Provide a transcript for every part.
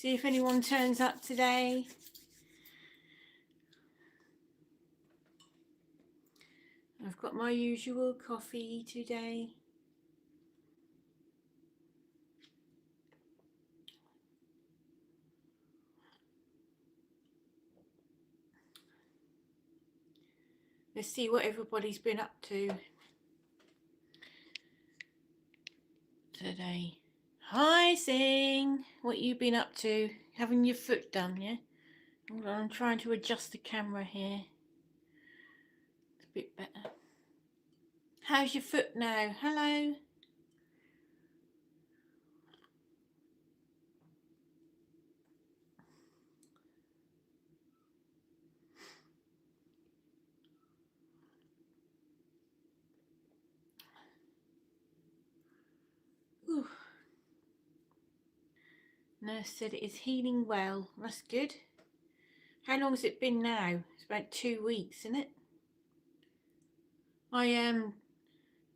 See if anyone turns up today. I've got my usual coffee today. Let's see what everybody's been up to today. Hi, Sing. What you been up to? Having your foot done, yeah? Hold on, I'm trying to adjust the camera here. It's a bit better. How's your foot now? Hello? Ooh. Nurse said it is healing well. That's good. How long has it been now? It's about 2 weeks, isn't it? I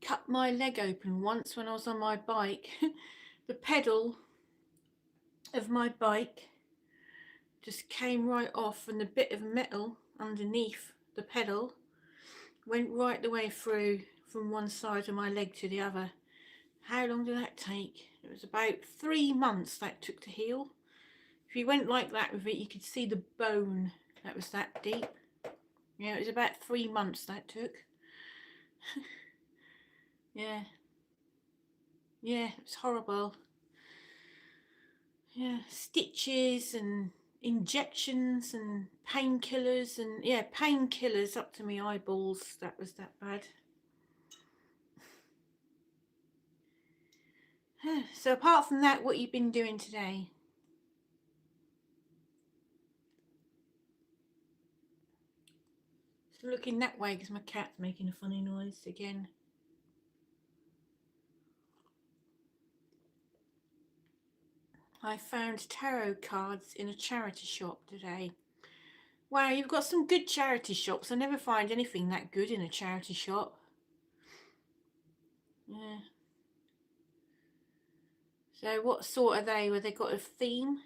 cut my leg open once when I was on my bike. The pedal of my bike just came right off, and the bit of metal underneath the pedal went right the way through from one side of my leg to the other. How long did that take? It was about 3 months that took to heal. If you went like that with it, you could see the bone that was that deep. Yeah, it was about 3 months that took. Yeah, it was horrible. Yeah, stitches and injections and painkillers, and yeah, painkillers up to my eyeballs. That was that bad. So apart from that, what you been doing today? Just looking that way because my cat's making a funny noise again. I found tarot cards in a charity shop today. Wow, you've got some good charity shops. I never find anything that good in a charity shop. Yeah. So what sort are they? Where they got a theme?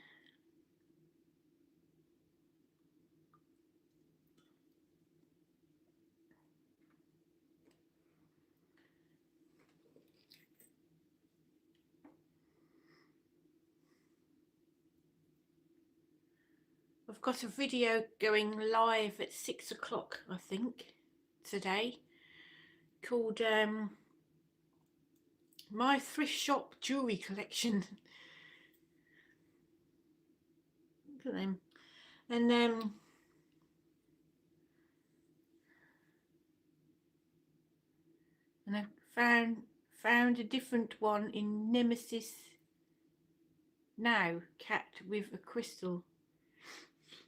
I've got a video going live at 6 o'clock, I think, today, called My Thrift Shop Jewellery Collection. Look at them. And I found a different one in Nemesis Now, cat with a crystal.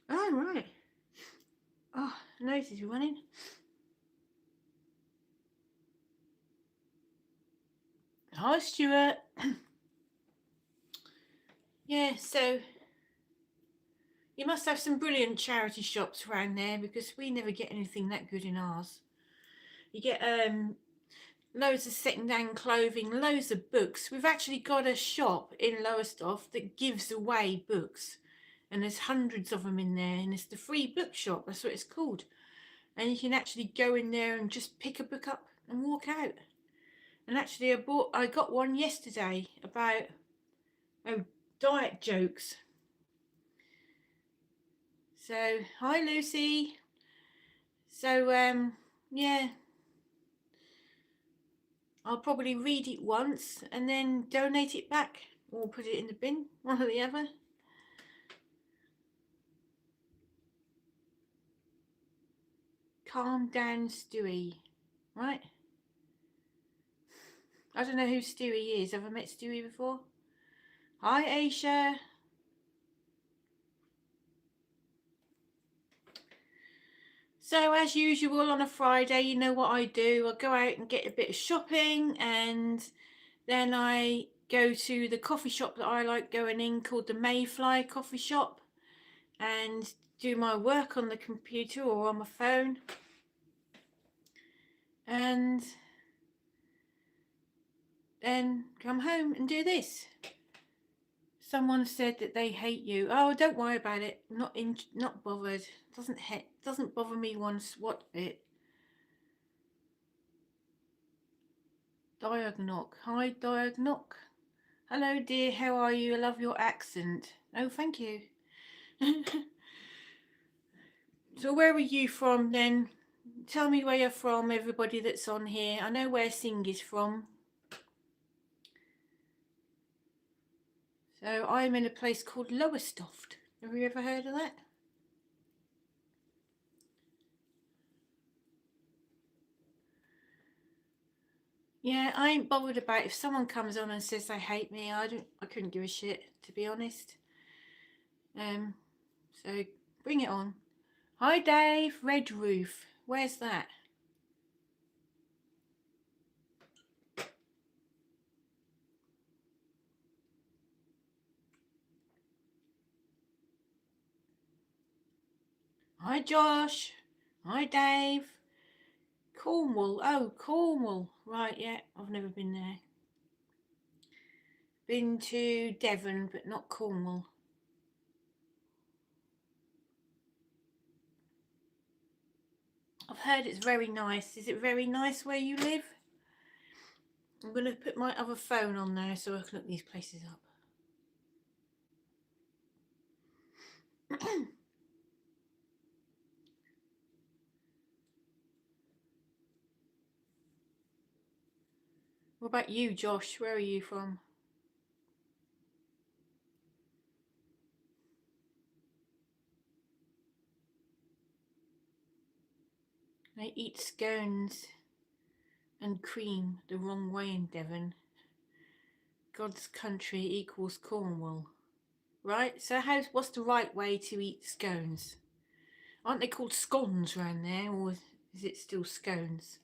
Oh, right. Oh, nose is running. Hi, Stuart. Yeah, so you must have some brilliant charity shops around there, because we never get anything that good in ours. You get loads of second-hand clothing, loads of books. We've actually got a shop in Lowestoft that gives away books, and there's hundreds of them in there, and it's the free bookshop. That's what it's called. And you can actually go in there and just pick a book up and walk out. And actually I got one yesterday about diet jokes. So hi, Lucy. So yeah, I'll probably read it once and then donate it back, or put it in the bin, one or the other. Calm down, Stewie. Right? I don't know who Stewie is. Have I met Stewie before? Hi, Aisha. So as usual on a Friday, you know what I do. I go out and get a bit of shopping, and then I go to the coffee shop that I like going in, called the Mayfly Coffee Shop, and do my work on the computer or on my phone. And then come home and do this. Someone said that they hate you. Oh, don't worry about it. Not bothered. Doesn't bother me one swat bit. Diagnoc. Hi, Diagnoc. Hello, dear. How are you? I love your accent. Oh, thank you. So where are you from then? Tell me where you're from, everybody that's on here. I know where Sing is from. So I'm in a place called Lowestoft. Have you ever heard of that? Yeah, I ain't bothered about if someone comes on and says they hate me. I couldn't give a shit, to be honest. So bring it on. Hi Dave, Red Roof. Where's that? Hi Josh. Hi Dave. Cornwall. Oh, Cornwall. Right, yeah, I've never been there. Been to Devon, but not Cornwall. I've heard it's very nice. Is it very nice where you live? I'm going to put my other phone on there so I can look these places up. What about you, Josh? Where are you from? They eat scones and cream the wrong way in Devon. God's country equals Cornwall. Right? So what's the right way to eat scones? Aren't they called scones around there, or is it still scones?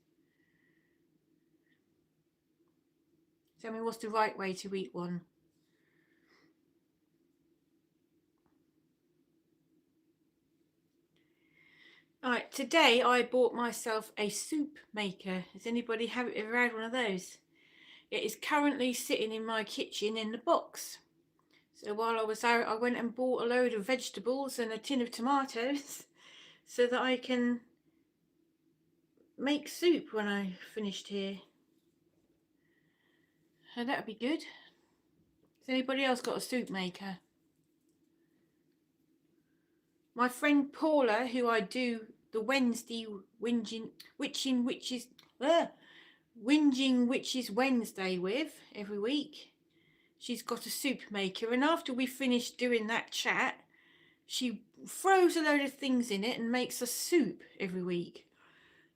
Tell me, what's the right way to eat one? Alright, today I bought myself a soup maker. Has anybody ever had one of those? It is currently sitting in my kitchen in the box. So while I was out, I went and bought a load of vegetables and a tin of tomatoes so that I can make soup when I finished here. So that'd be good. Has anybody else got a soup maker? My friend Paula, who I do the Wednesday Whinging Witches Wednesday with every week, she's got a soup maker, and after we finish doing that chat, she throws a load of things in it and makes a soup every week.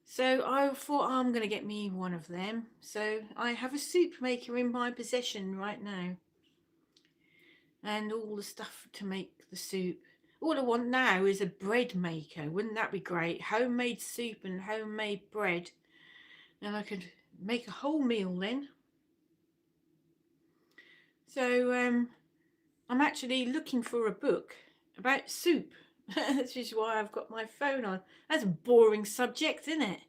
So I thought, I'm going to get me one of them. So I have a soup maker in my possession right now, and all the stuff to make the soup. All I want now is a bread maker. Wouldn't that be great? Homemade soup and homemade bread. And I could make a whole meal then. So I'm actually looking for a book about soup. This is why I've got my phone on. That's a boring subject, isn't it?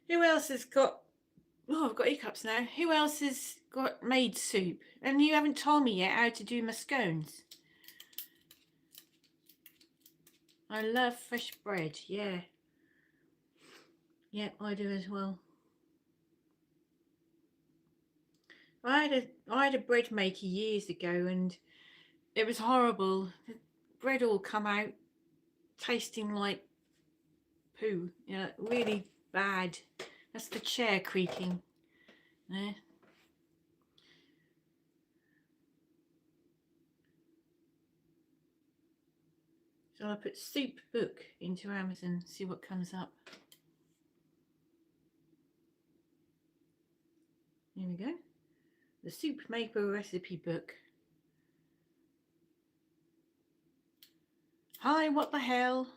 Who else has got... Oh, I've got hiccups now. Who else has got made soup? And you haven't told me yet how to do my scones. I love fresh bread, yeah. Yep, I do as well. I had a bread maker years ago, and it was horrible. The bread all come out tasting like poo. Yeah, really bad. That's the chair creaking. There. So I'll put soup book into Amazon, see what comes up. Here we go. The soup maker recipe book. Hi, what the hell?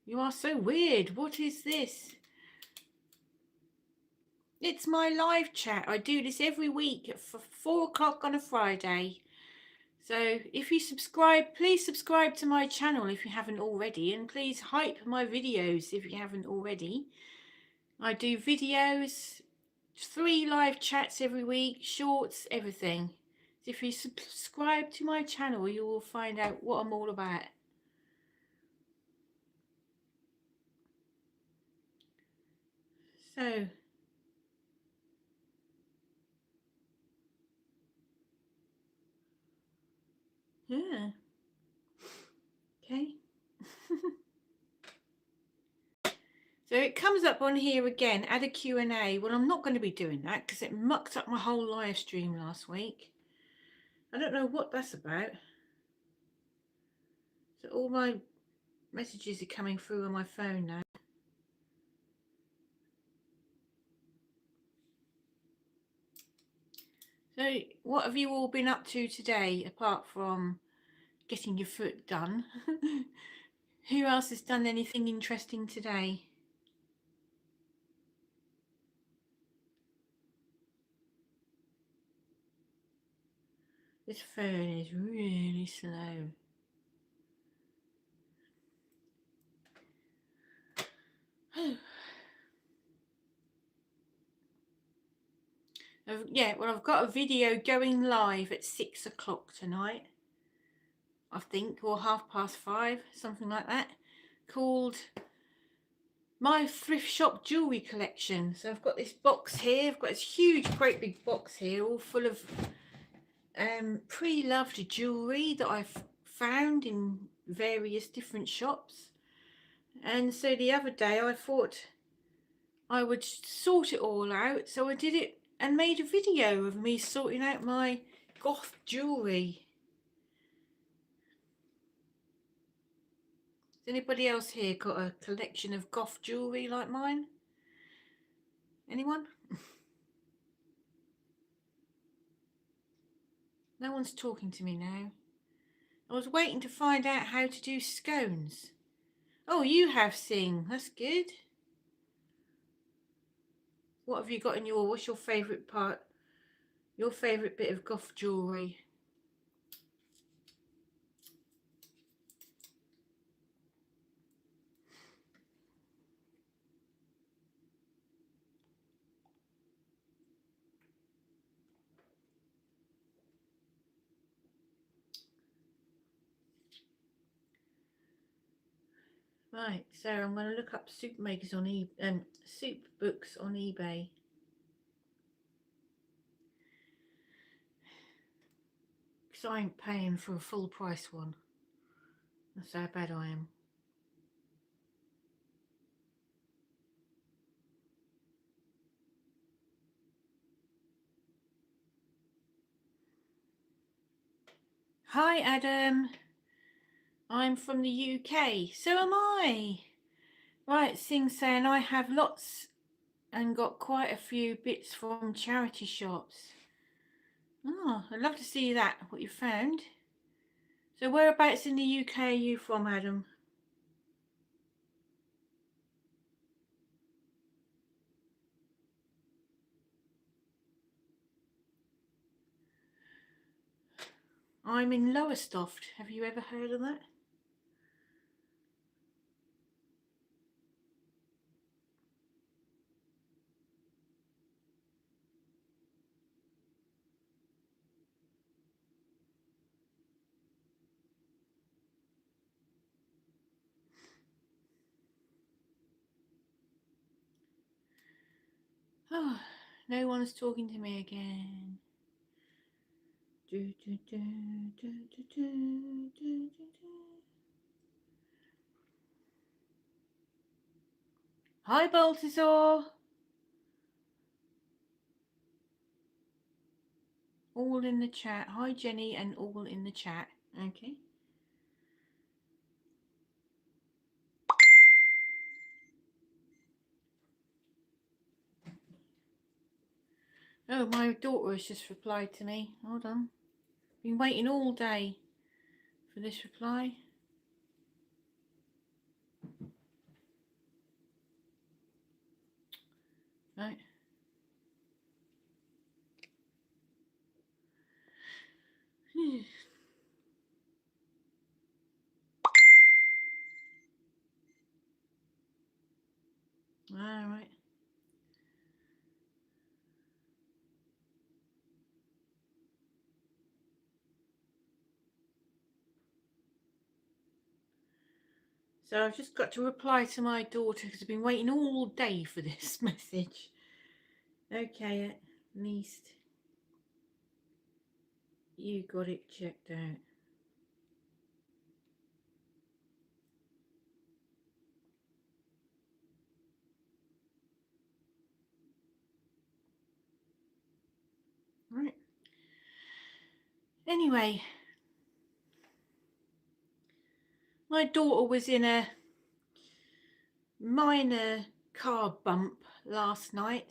You are so weird. What is this? It's my live chat. I do this every week at 4 o'clock on a Friday. So if you subscribe, please subscribe to my channel if you haven't already, and please hype my videos if you haven't already. I do videos, 3 live chats every week, shorts, everything. If you subscribe to my channel, you will find out what I'm all about. So, yeah, okay. So it comes up on here again, add a Q&A. Well, I'm not going to be doing that because it mucked up my whole live stream last week. I don't know what that's about. So all my messages are coming through on my phone now. So what have you all been up to today, apart from getting your foot done? Who else has done anything interesting today? This phone is really slow. Yeah, well, I've got a video going live at 6 o'clock tonight, I think, or 5:30, something like that, called My Thrift Shop Jewellery Collection. So I've got this box here, I've got this huge, great big box here, all full of pre-loved jewellery that I've found in various different shops. And so the other day I thought I would sort it all out, so I did it and made a video of me sorting out my Goth jewellery. Has anybody else here got a collection of Goth jewellery like mine? Anyone? No one's talking to me now. I was waiting to find out how to do scones. Oh, you have, Sing. That's good. What have you got in your, what's your favourite part? Your favourite bit of Goth jewellery? Right, so I'm going to look up soup makers on soup books on eBay. Because I ain't paying for a full price one. That's how bad I am. Hi Adam, I'm from the UK, so am I. Right, Sing saying I have lots and got quite a few bits from charity shops. Oh, I'd love to see that, what you found. So whereabouts in the UK are you from, Adam? I'm in Lowestoft. Have you ever heard of that? Oh, no one's talking to me again. Hi, Balthazar. All in the chat. Hi, Jenny, and all in the chat. Okay. Oh, my daughter has just replied to me. Hold on. Been waiting all day for this reply. Right. All right. So I've just got to reply to my daughter because I've been waiting all day for this message. Okay, at least you got it checked out. Right. Anyway, my daughter was in a minor car bump last night.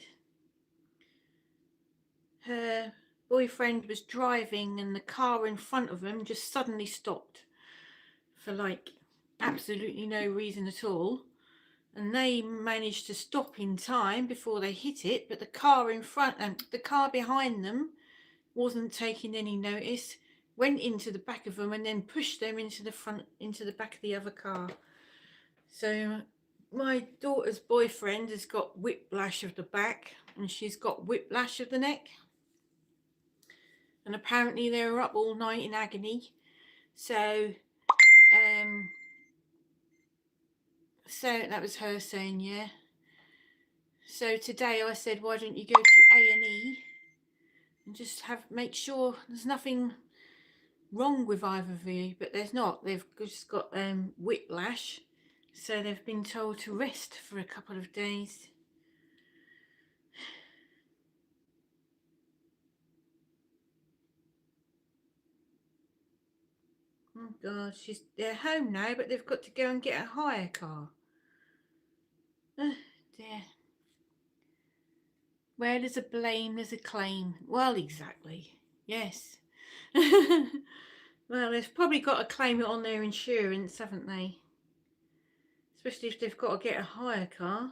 Her boyfriend was driving and the car in front of him just suddenly stopped for like absolutely no reason at all. And they managed to stop in time before they hit it, but the car in front and the car behind them wasn't taking any notice, went into the back of them and then pushed them into the back of the other car. So my daughter's boyfriend has got whiplash of the back and she's got whiplash of the neck. And apparently they were up all night in agony. So that was her saying, yeah. So today I said, why don't you go to A&E and just make sure there's nothing wrong with either of you, but there's not. They've just got whiplash, so they've been told to rest for a couple of days. Oh God, they're home now, but they've got to go and get a hire car. Oh dear. Where there's a blame, there's a claim. Well, exactly. Yes. Well, they've probably got to claim it on their insurance, haven't they? Especially if they've got to get a hire car.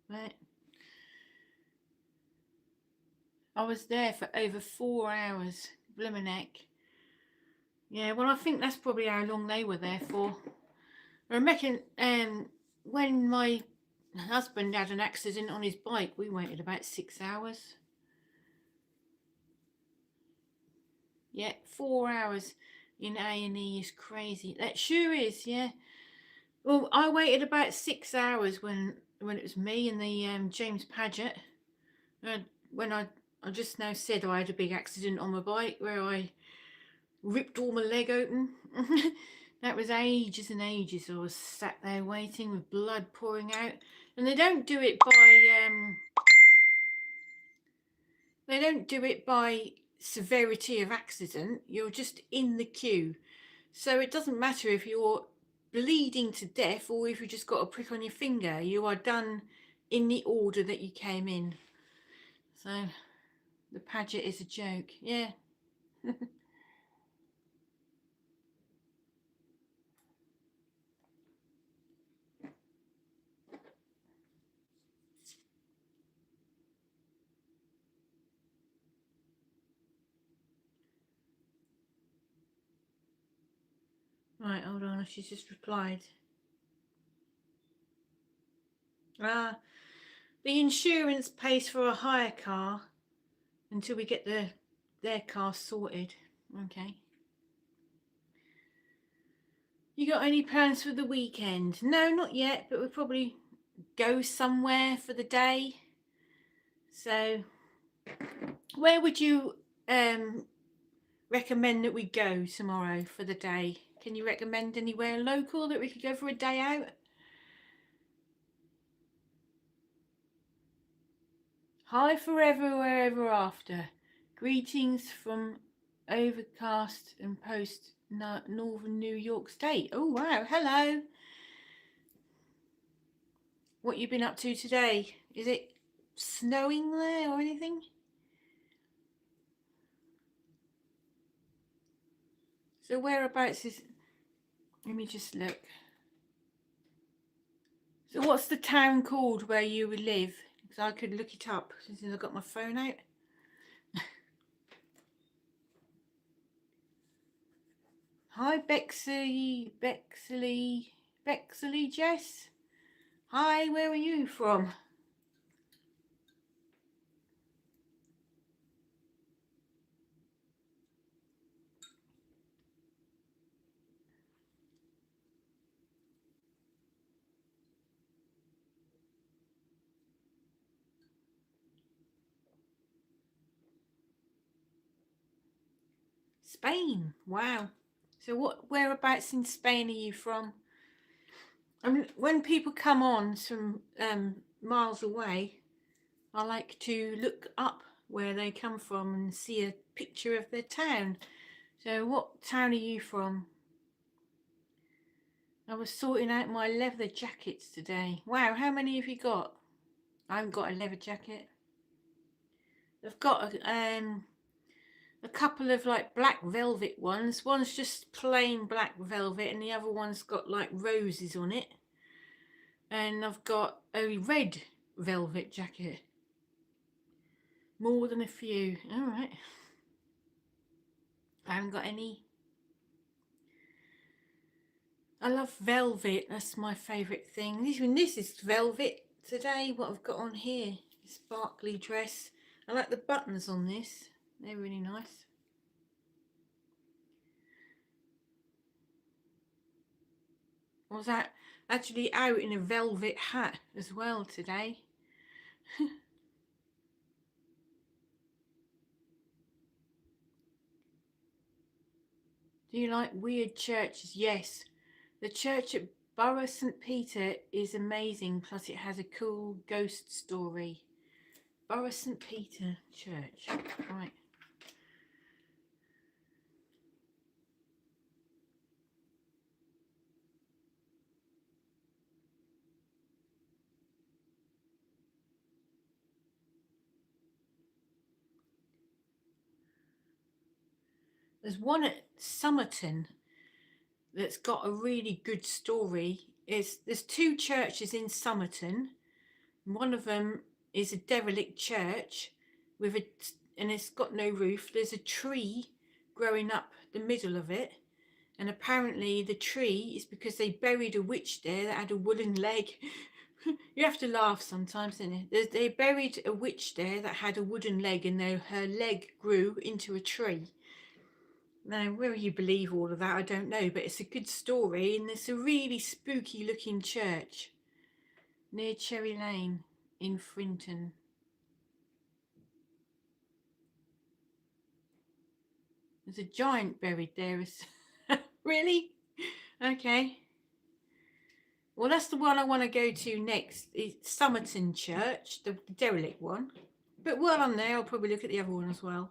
Right. I was there for over 4 hours. Blimmin' heck. Yeah, well, I think that's probably how long they were there for. I reckon when my husband had an accident on his bike, we waited about 6 hours. Yeah, 4 hours in A&E is crazy. That sure is, yeah. Well, I waited about 6 hours when it was me and the James Paget. When I just now said I had a big accident on my bike where I ripped all my leg open. That was ages and ages. I was sat there waiting with blood pouring out, and they don't do it by severity of accident. You're just in the queue, so it doesn't matter if you're bleeding to death or if you just got a prick on your finger. You are done in the order that you came in. So the Paget is a joke, yeah. Right, hold on, she's just replied. The insurance pays for a hire car until we get their car sorted. Okay. You got any plans for the weekend? No, not yet, but we'll probably go somewhere for the day. So, where would you recommend that we go tomorrow for the day? Can you recommend anywhere local that we could go for a day out? Hi forever, wherever after. Greetings from overcast and post northern New York State. Oh wow, hello. What you been up to today? Is it snowing there or anything? So whereabouts is... Let me just look. So what's the town called where you would live? Because I could look it up since I've got my phone out. Hi Bexley. Bexley Jess. Hi, where are you from? Spain. Wow. So whereabouts in Spain are you from? I mean, when people come on from miles away, I like to look up where they come from and see a picture of their town. So what town are you from? I was sorting out my leather jackets today. Wow, how many have you got? I haven't got a leather jacket. I've got a couple of like black velvet ones. One's just plain black velvet and the other one's got like roses on it. And I've got a red velvet jacket. More than a few. All right. I haven't got any. I love velvet. That's my favourite thing. Even this is velvet today. What I've got on here, sparkly dress. I like the buttons on this. They're really nice. I was actually out in a velvet hat as well today. Do you like weird churches? Yes. The church at Borough St Peter is amazing, plus it has a cool ghost story. Borough St Peter Church. Right. There's one at Somerton that's got a really good story. There's two churches in Somerton. One of them is a derelict church and it's got no roof. There's a tree growing up the middle of it, and apparently the tree is because they buried a witch there that had a wooden leg. You have to laugh sometimes, don't you? They buried a witch there that had a wooden leg, and her leg grew into a tree. Now, whether you believe all of that, I don't know, but it's a good story, and it's a really spooky looking church near Cherry Lane in Frinton. There's a giant buried there. Really? Okay. Well, that's the one I want to go to next. It's Somerton Church, the derelict one. But while I'm there, I'll probably look at the other one as well.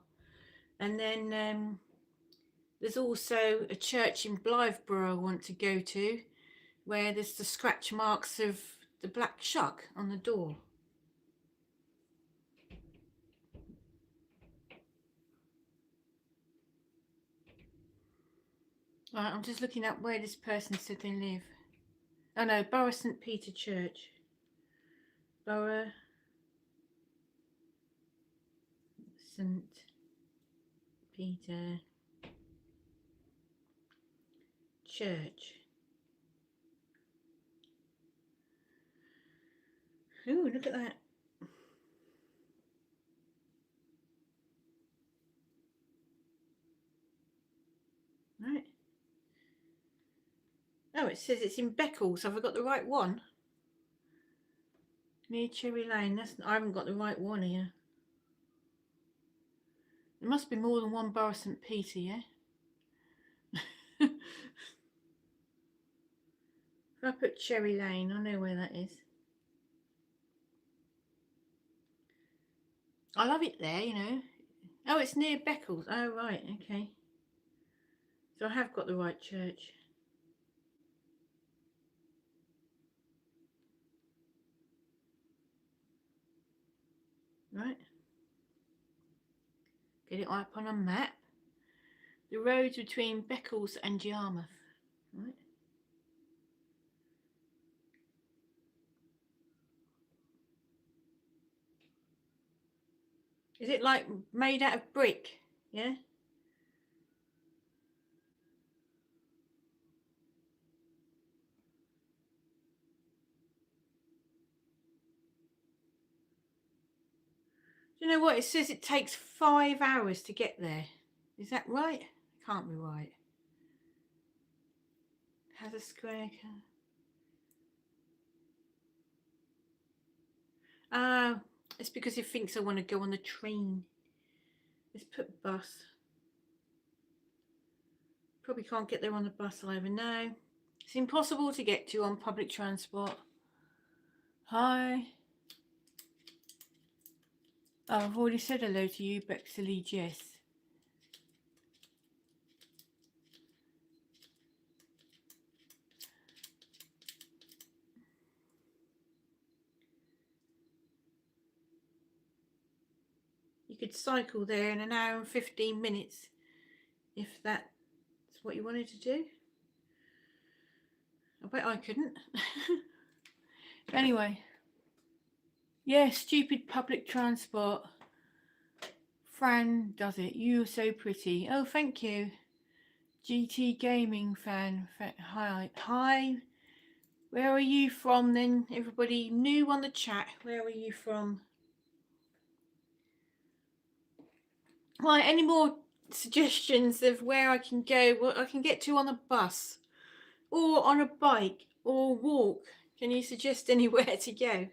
And then there's also a church in Blytheborough I want to go to, where there's the scratch marks of the black shuck on the door. Right, I'm just looking up where this person said they live. Oh no, Borough St Peter Church. Borough St Peter Church. Ooh, look at that. Right. Oh, it says it's in Beccles. Have I got the right one? Near Cherry Lane. I haven't got the right one here. There must be more than one Borough St Peter, yeah? If I put Cherry Lane, I know where that is. I love it there, you know. Oh, it's near Beccles. Oh, right, okay. So I have got the right church. Right. Get it up on a map. The roads between Beccles and Yarmouth. Right. Is it like made out of brick? Yeah? You know what? It says it takes 5 hours to get there. Is that right? It can't be right. Has a square. It's because it thinks I want to go on the train. Let's put bus. Probably can't get there on the bus either. No. It's impossible to get to on public transport. Hi. Oh, I've already said hello to you, Bexley Jess. You could cycle there in an hour and 15 minutes if that's what you wanted to do. I bet I couldn't. Anyway. Yeah, stupid public transport. Fran does it. You're so pretty. Oh, thank you. GT Gaming fan. Hi. Hi. Where are you from then? Everybody new on the chat. Where are you from? Right, any more suggestions of where I can go, what I can get to on a bus or on a bike or walk? Can you suggest anywhere to go?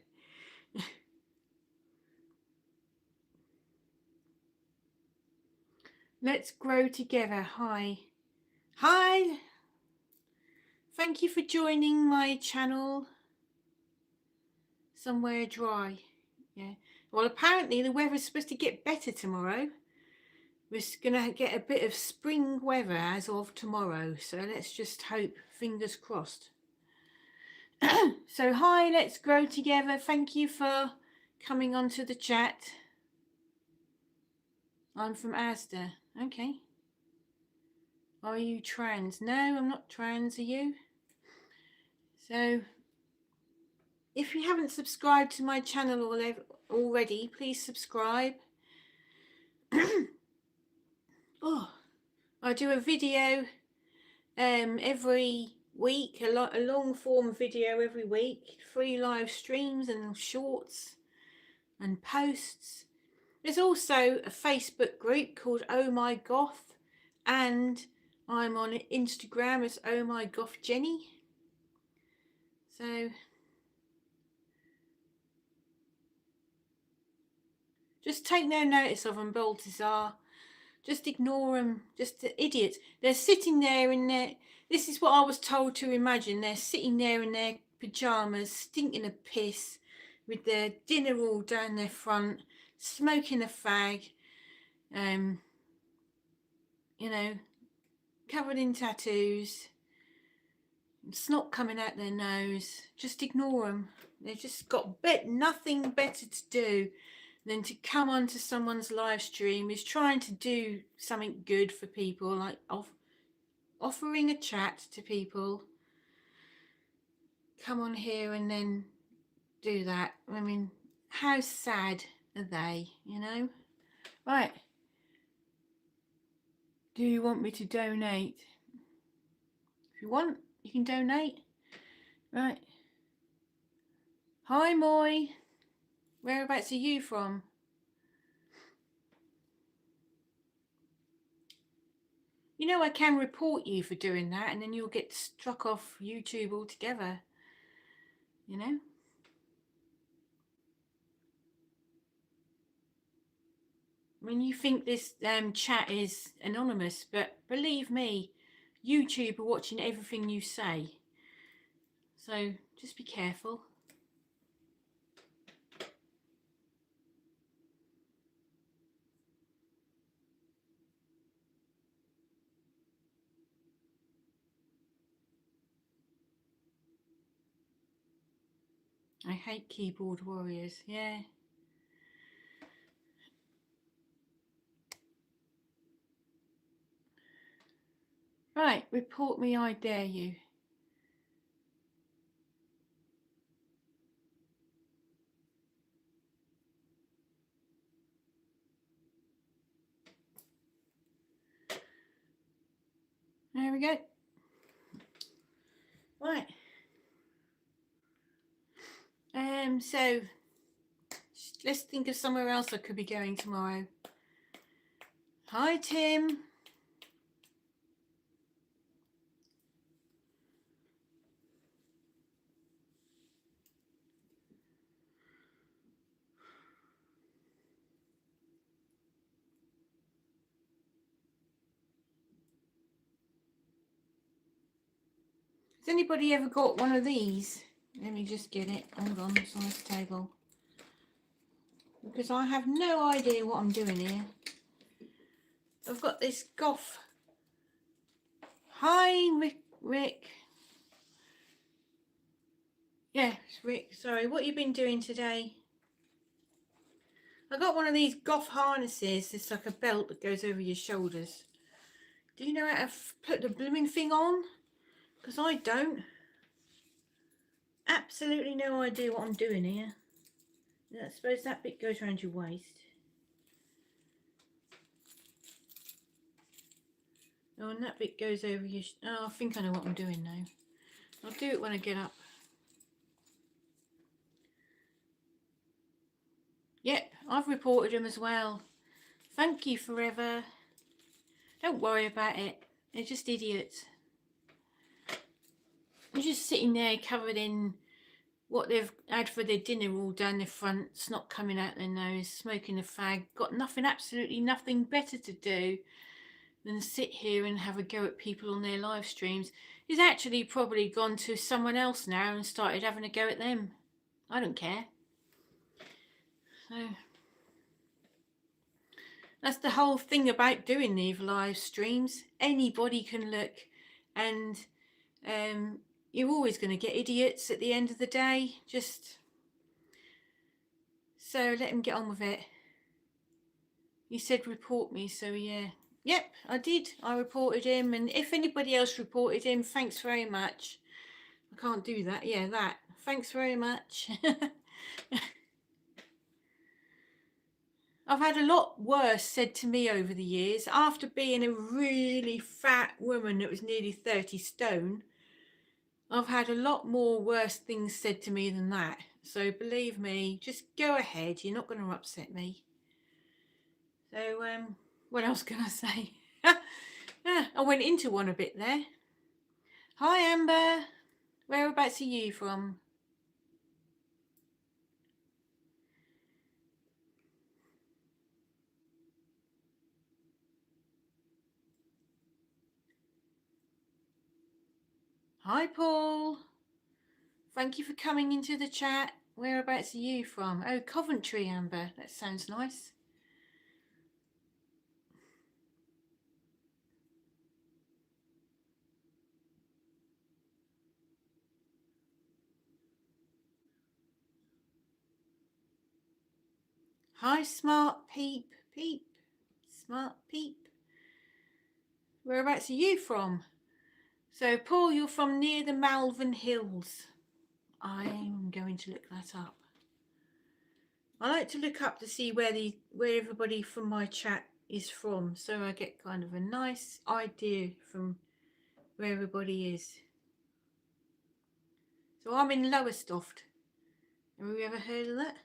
Let's grow together. Hi. Hi. Thank you for joining my channel. Somewhere dry. Yeah. Well, apparently the weather's supposed to get better tomorrow. We're going to get a bit of spring weather as of tomorrow. So let's just hope, fingers crossed. So hi, let's grow together. Thank you for coming onto the chat. I'm from Asda. Okay. Are you trans? No, I'm not trans. Are you? So if you haven't subscribed to my channel already, please subscribe. Oh, I do a video every week, a long form video every week, 3 live streams and shorts and posts. There's also a Facebook group called Oh My Goth, and I'm on Instagram as Oh My Goth Jenny. So just take no notice of them, Baltazar. Just ignore them. Just idiots. They're sitting there in their... This is what I was told to imagine. They're sitting there in their pyjamas, stinking of piss, with their dinner all down their front, smoking a fag, you know, covered in tattoos, snot coming out their nose. Just ignore them. They've just got nothing better to do than to come onto someone's live stream, who's trying to do something good for people, like offering a chat to people. Come on here and then do that. I mean, how sad are they, you know? Right. Do you want me to donate? If you want, you can donate. Right. Hi, Moy. Whereabouts are you from? You know, I can report you for doing that, and then you'll get struck off YouTube altogether. You know? I mean, you think this chat is anonymous, but believe me, YouTube are watching everything you say. So just be careful. I hate keyboard warriors, yeah. Right, report me, I dare you. There we go. Right. So let's think of somewhere else I could be going tomorrow. Hi, Tim. Has anybody ever got one of these? Let me just get it. Hold on, it's on this table. Because I have no idea what I'm doing here. I've got this Goth. Hi, Rick. Yeah, it's Rick. Sorry, what you been doing today? I got one of these Goth harnesses. It's like a belt that goes over your shoulders. Do you know how to put the blooming thing on? Because I don't. Absolutely no idea what I'm doing here. I suppose that bit goes around your waist. Oh, and that bit goes over your... Oh, I think I know what I'm doing now. I'll do it when I get up. Yep, I've reported them as well. Thank you, Forever. Don't worry about it. They're just idiots. They're just sitting there covered in what they've had for their dinner all down their front, snot coming out their nose, smoking a fag, got nothing, absolutely nothing better to do than sit here and have a go at people on their live streams. He's actually probably gone to someone else now and started having a go at them. I don't care. So that's the whole thing about doing these live streams. Anybody can look, and you're always going to get idiots at the end of the day. Just so let him get on with it. You said report me, so yeah. Yep, I did. I reported him, and if anybody else reported him, thanks very much. I can't do that. Yeah, that. Thanks very much. I've had a lot worse said to me over the years. After being a really fat woman that was nearly 30 stone, I've had a lot more worse things said to me than that. So believe me, just go ahead. You're not going to upset me. So, what else can I say? I went into one a bit there. Hi, Amber. Whereabouts are you from? Hi, Paul. Thank you for coming into the chat. Whereabouts are you from? Oh, Coventry, Amber. That sounds nice. Hi, Smart Peep. Peep. Smart Peep. Whereabouts are you from? So, Paul, you're from near the Malvern Hills. I'm going to look that up. I like to look up to see where everybody from my chat is from, so I get kind of a nice idea from where everybody is. So I'm in Lowestoft. Have you ever heard of that?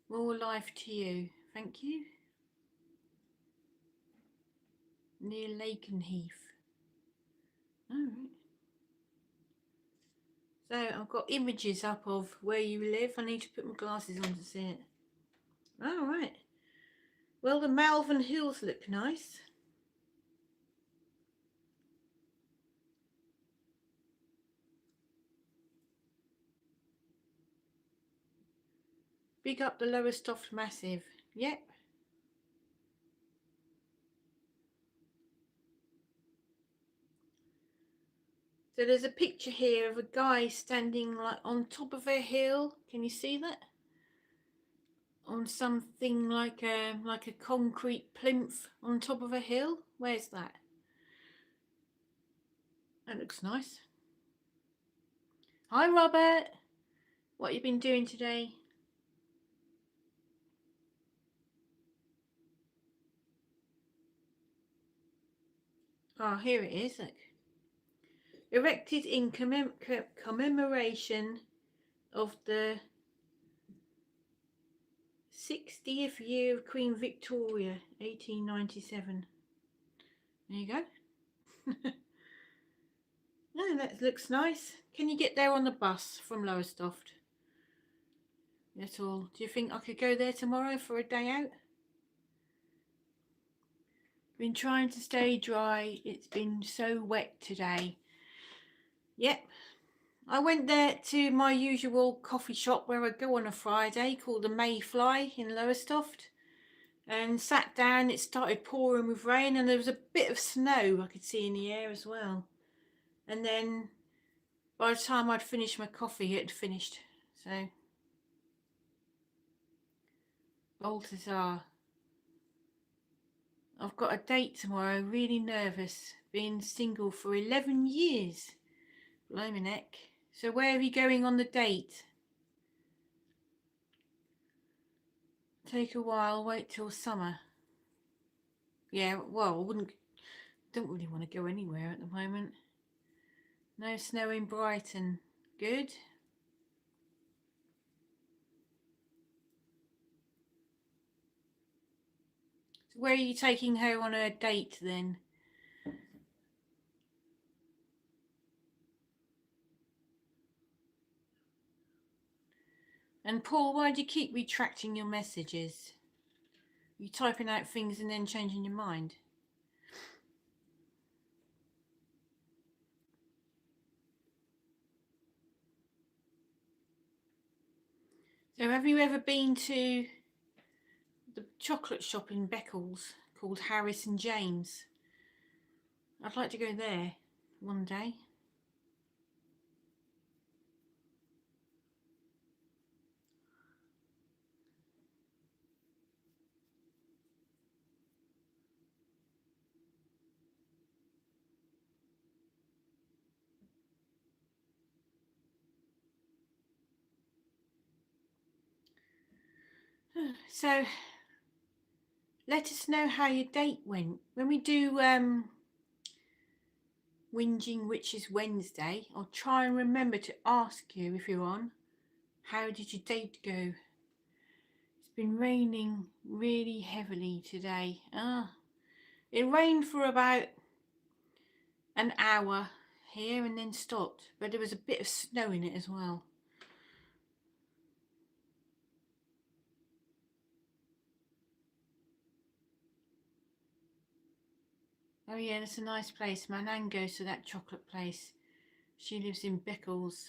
More life to you. Thank you. Near Lakenheath. Alright. So I've got images up of where you live. I need to put my glasses on to see it. Alright. Well, the Malvern Hills look nice. Big up the Lowestoft Massive. Yep. So there's a picture here of a guy standing like on top of a hill. Can you see that? On something like a concrete plinth on top of a hill. Where's that? That looks nice. Hi, Robert. What you been doing today? Oh, here it is. Look. Erected in commemoration of the 60th year of Queen Victoria, 1897. There you go. Oh, that looks nice. Can you get there on the bus from Lowestoft? That's all. Do you think I could go there tomorrow for a day out? Been trying to stay dry. It's been so wet today. Yep. I went there to my usual coffee shop where I go on a Friday, called the Mayfly in Lowestoft, and sat down. It started pouring with rain and there was a bit of snow I could see in the air as well. And then by the time I'd finished my coffee, it had finished. So, Balthazar. I've got a date tomorrow, really nervous. Been single for 11 years. Blimey neck. So where are you going on the date? Take a while, wait till summer. Yeah, well, don't really want to go anywhere at the moment. No snow in Brighton. Good. So where are you taking her on a date then? And Paul, why do you keep retracting your messages? You typing out things and then changing your mind? So have you ever been to the chocolate shop in Beccles called Harris and James? I'd like to go there one day. So let us know how your date went. When we do Whinging Witches Wednesday, I'll try and remember to ask you if you're on. How did your date go? It's been raining really heavily today. It rained for about an hour here and then stopped, but there was a bit of snow in it as well. Oh yeah, that's a nice place. My nan goes to that chocolate place. She lives in Beccles.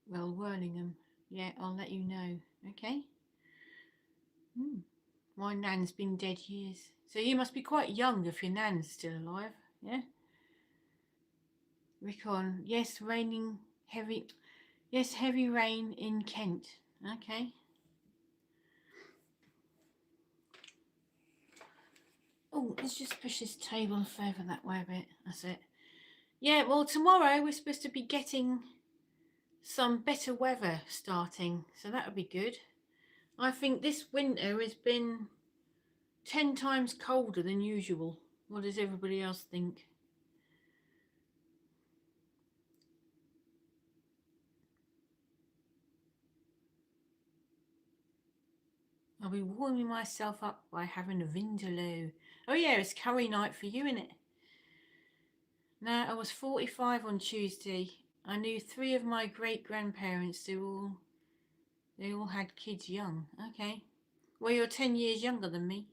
Well, Whirlingham. Yeah, I'll let you know. Okay? My nan's been dead years. So you must be quite young if your nan's still alive. Yeah? Rickon. Yes, raining heavy. Yes, heavy rain in Kent. Okay. Oh, let's just push this table further that way a bit. That's it. Yeah, well, tomorrow we're supposed to be getting some better weather starting, so that would be good. I think this winter has been 10 times colder than usual. What does everybody else think? I'll be warming myself up by having a vindaloo. Oh yeah, it's curry night for you, innit? Now, I was 45 on Tuesday. I knew 3 of my great-grandparents. They all had kids young. Okay. Well, you're 10 years younger than me,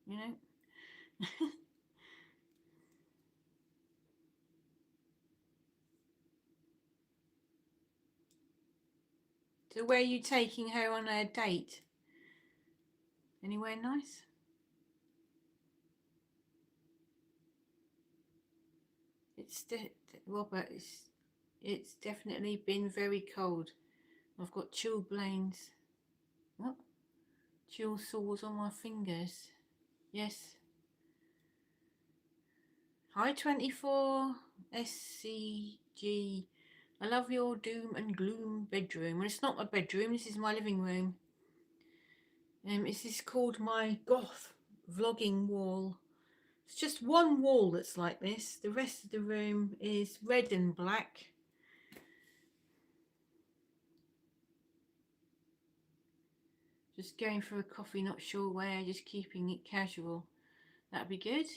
you know? So where are you taking her on a date? Anywhere nice? Robert, it's definitely been very cold. I've got chilblains. What? Chill sores on my fingers. Yes. Hi 24 SCG. I love your doom and gloom bedroom. Well, it's not my bedroom, this is my living room. This is called my Goth vlogging wall. It's just one wall that's like this. The rest of the room is red and black. Just going for a coffee, not sure where, just keeping it casual. That'd be good.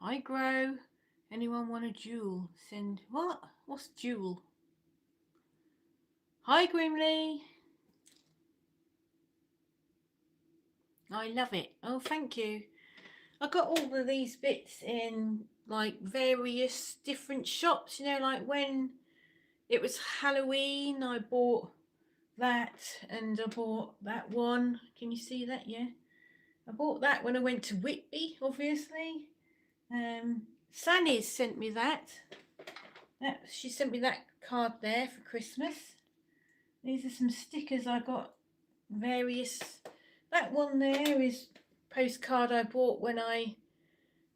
Hi, Grow. Anyone want a jewel? Send what? What's jewel? Hi, Grimley. I love it. Oh, thank you. I got all of these bits in like various different shops. You know, like when it was Halloween, I bought that, and I bought that one. Can you see that? Yeah, I bought that when I went to Whitby, obviously. Sanny's sent me that. She sent me that card there for Christmas. These are some stickers I got. Various. That one there is postcard I bought when I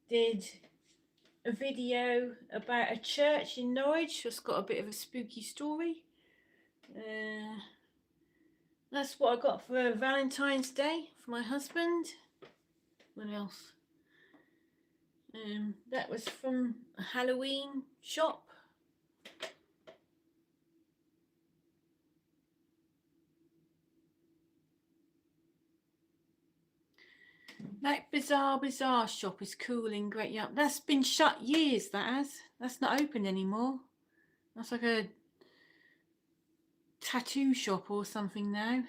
did a video about a church in Norwich. It's got a bit of a spooky story. That's what I got for Valentine's Day for my husband. What else? That was from a Halloween shop. That bizarre shop is cool in Great Yarmouth. That's been shut years, that has. That's not open anymore. That's like a tattoo shop or something now.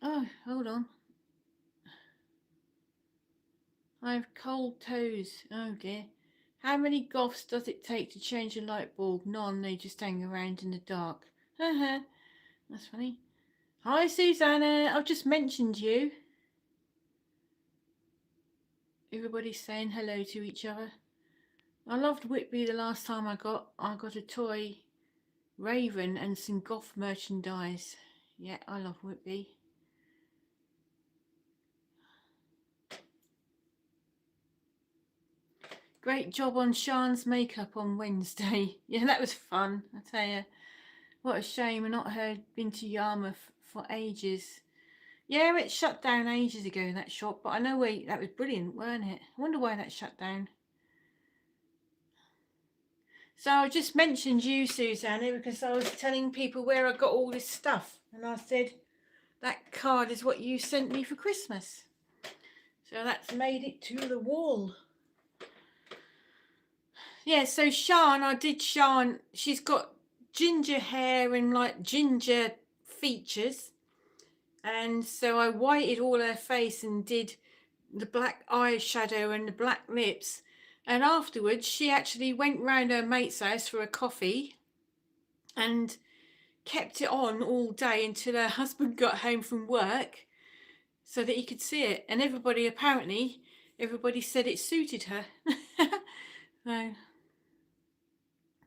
Oh, hold on. I have cold toes. Oh dear. How many Goths does it take to change a light bulb? None, they just hang around in the dark. Haha, that's funny. Hi Susanna, I've just mentioned you. Everybody's saying hello to each other. I loved Whitby the last time I got a toy Raven and some Goth merchandise. Yeah, I love Whitby. Great job on Sean's makeup on Wednesday. Yeah, that was fun, I tell you. What a shame I've not been to Yarmouth for ages. Yeah, it shut down ages ago, that shop, but I know that was brilliant, weren't it? I wonder why that shut down. So I just mentioned you, Susanna, because I was telling people where I got all this stuff, and I said that card is what you sent me for Christmas. So that's made it to the wall. Yeah, so Sian, she's got ginger hair and like ginger features. And so I whited all her face and did the black eyeshadow and the black lips. And afterwards, she actually went round her mate's house for a coffee and kept it on all day until her husband got home from work so that he could see it. And everybody said it suited her. So,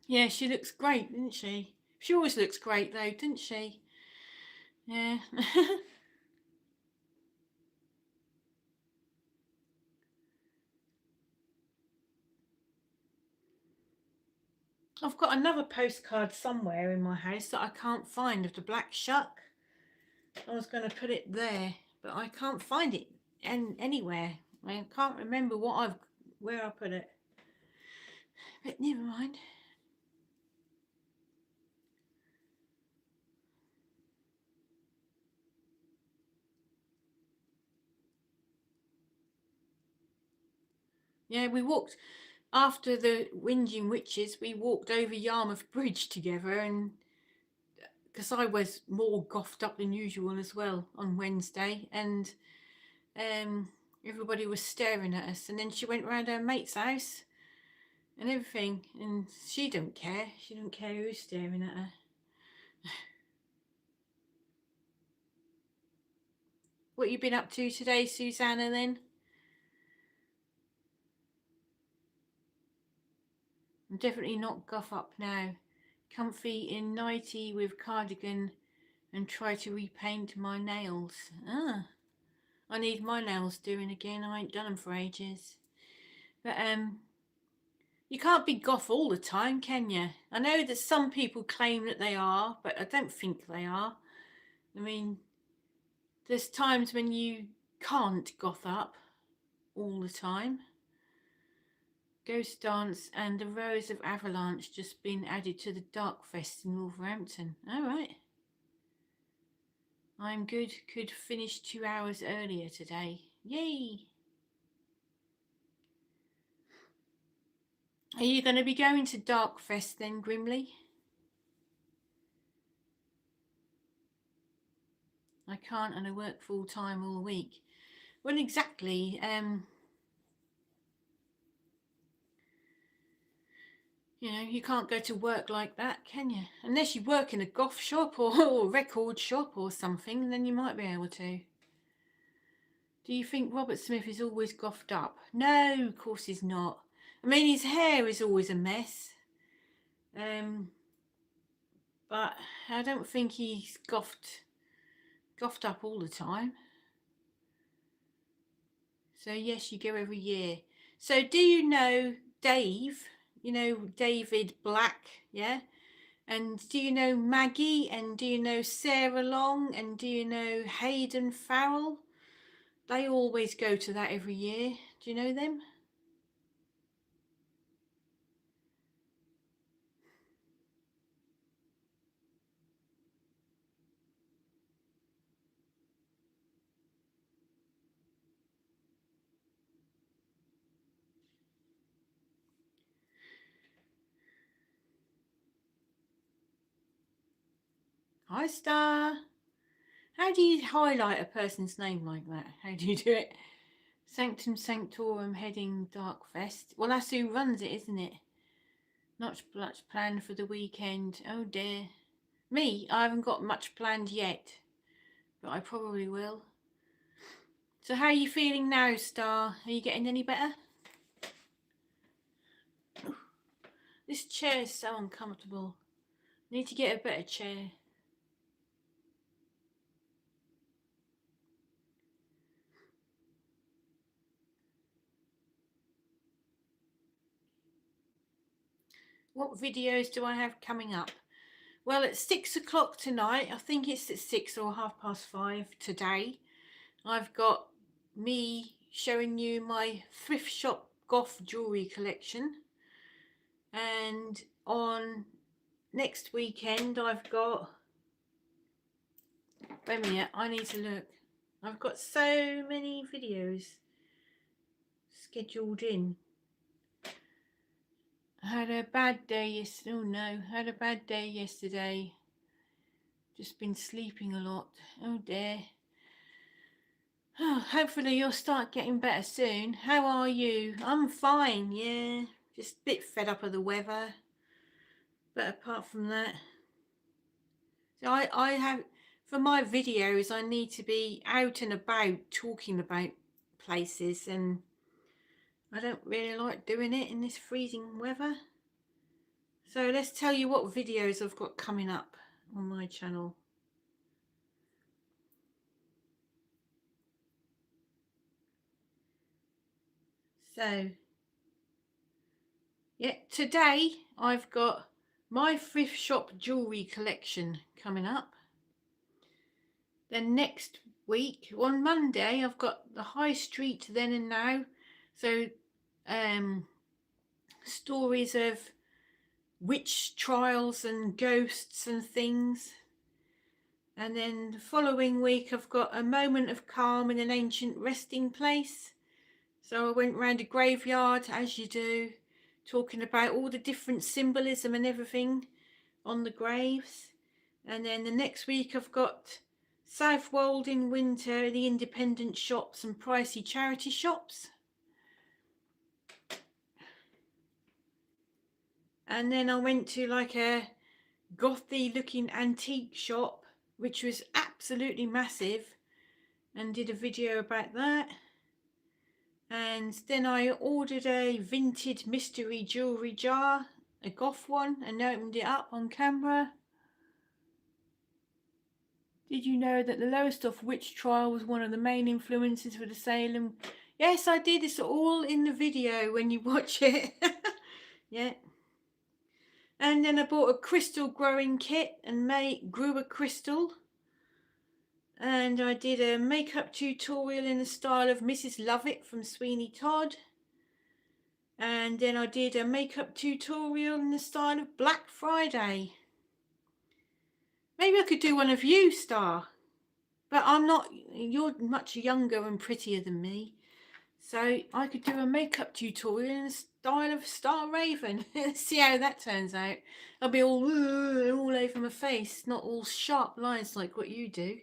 yeah, she looks great, didn't she? She always looks great though, didn't she? Yeah. I've got another postcard somewhere in my house that I can't find of the black shuck. I was going to put it there, but I can't find it anywhere. I can't remember where I put it. But never mind. Yeah, we walked after the Whinging Witches. We walked over Yarmouth Bridge together, and because I was more gothed up than usual as well on Wednesday, and everybody was staring at us. And then she went round her mate's house and everything, and she don't care. She don't care who's staring at her. What you been up to today, Susanna, then? I'm definitely not guff up now. Comfy in nightie with cardigan and try to repaint my nails. I need my nails doing again. I ain't done them for ages. But you can't be goth all the time, can you? I know that some people claim that they are, but I don't think they are. I mean, there's times when you can't goth up all the time. Ghost Dance and the Rose of Avalanche just been added to the Dark Fest in Wolverhampton. All right. I'm good. Could finish 2 hours earlier today. Yay! Are you going to be going to Dark Fest then, Grimley? I can't, and I work full time all week. Well, exactly. You know, you can't go to work like that, can you? Unless you work in a goth shop or record shop or something, then you might be able to. Do you think Robert Smith is always gothed up? No, of course he's not. I mean, his hair is always a mess. But I don't think he's gothed up all the time. So yes, you go every year. So do you know Dave? You know David Black, yeah? And do you know Maggie? And do you know Sarah Long? And do you know Hayden Farrell? They always go to that every year. Do you know them? Hi, Star. How do you highlight a person's name like that? How do you do it? Sanctum Sanctorum heading Dark Fest. Well, that's who runs it, isn't it? Not much planned for the weekend. Oh dear. Me, I haven't got much planned yet, but I probably will. So how are you feeling now, Star? Are you getting any better? This chair is so uncomfortable. Need to get a better chair. What videos do I have coming up? Well, at 6 o'clock tonight, I think it's at 6 or 5:30 today, I've got me showing you my thrift shop goth jewellery collection. And on next weekend, I've got... Wait a minute, I need to look. I've got so many videos scheduled in. I had a bad day yesterday. Oh no, I had a bad day yesterday. Just been sleeping a lot. Oh dear. Oh, hopefully you'll start getting better soon. How are you? I'm fine, yeah. Just a bit fed up of the weather. But apart from that... So I have... For my videos, I need to be out and about talking about places, and I don't really like doing it in this freezing weather. So let's tell you what videos I've got coming up on my channel. So, yeah, today I've got my thrift shop jewellery collection coming up. Then next week, on Monday, I've got the High Street Then and Now. So, stories of witch trials and ghosts and things. And then the following week, I've got a moment of calm in an ancient resting place. So I went round a graveyard, as you do, talking about all the different symbolism and everything on the graves. And then the next week I've got Southwold in winter, the independent shops and pricey charity shops. And then I went to like a gothy looking antique shop, which was absolutely massive, and did a video about that. And then I ordered a vintage mystery jewellery jar, a goth one, and opened it up on camera. Did you know that the Lowestoft witch trial was one of the main influences for the Salem? Yes, I did. It's all in the video when you watch it. Yeah. And then I bought a crystal growing kit and grew a crystal. And I did a makeup tutorial in the style of Mrs. Lovett from Sweeney Todd. And then I did a makeup tutorial in the style of Black Friday. Maybe I could do one of you, Star. But I'm not, you're much younger and prettier than me. So I could do a makeup tutorial in the style of Star Raven. See how that turns out. I'll be all over my face, not all sharp lines like what you do.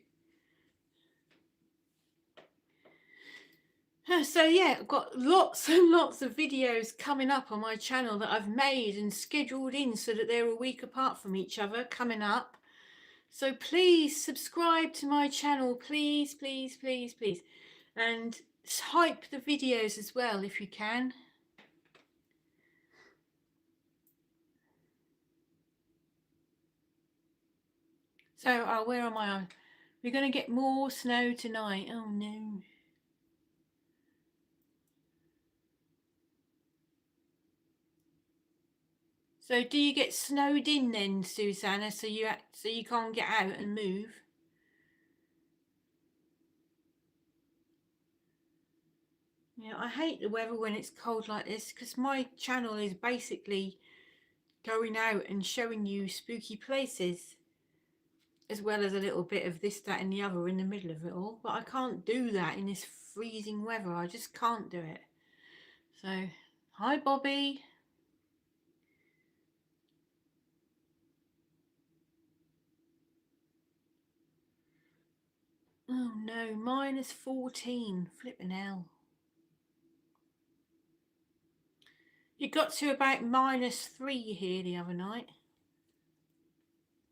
So yeah, I've got lots and lots of videos coming up on my channel that I've made and scheduled in so that they're a week apart from each other coming up. So please subscribe to my channel, please, please, please, please. And hype the videos as well if you can. So, where am I? We're going to get more snow tonight. Oh no. So do you get snowed in then, Susanna, so you can't get out and move? Yeah, I hate the weather when it's cold like this because my channel is basically going out and showing you spooky places, as well as a little bit of this, that and the other in the middle of it all. But I can't do that in this freezing weather. I just can't do it. So, hi Bobby. Oh no, -14. Flipping hell. You got to about -3 here the other night.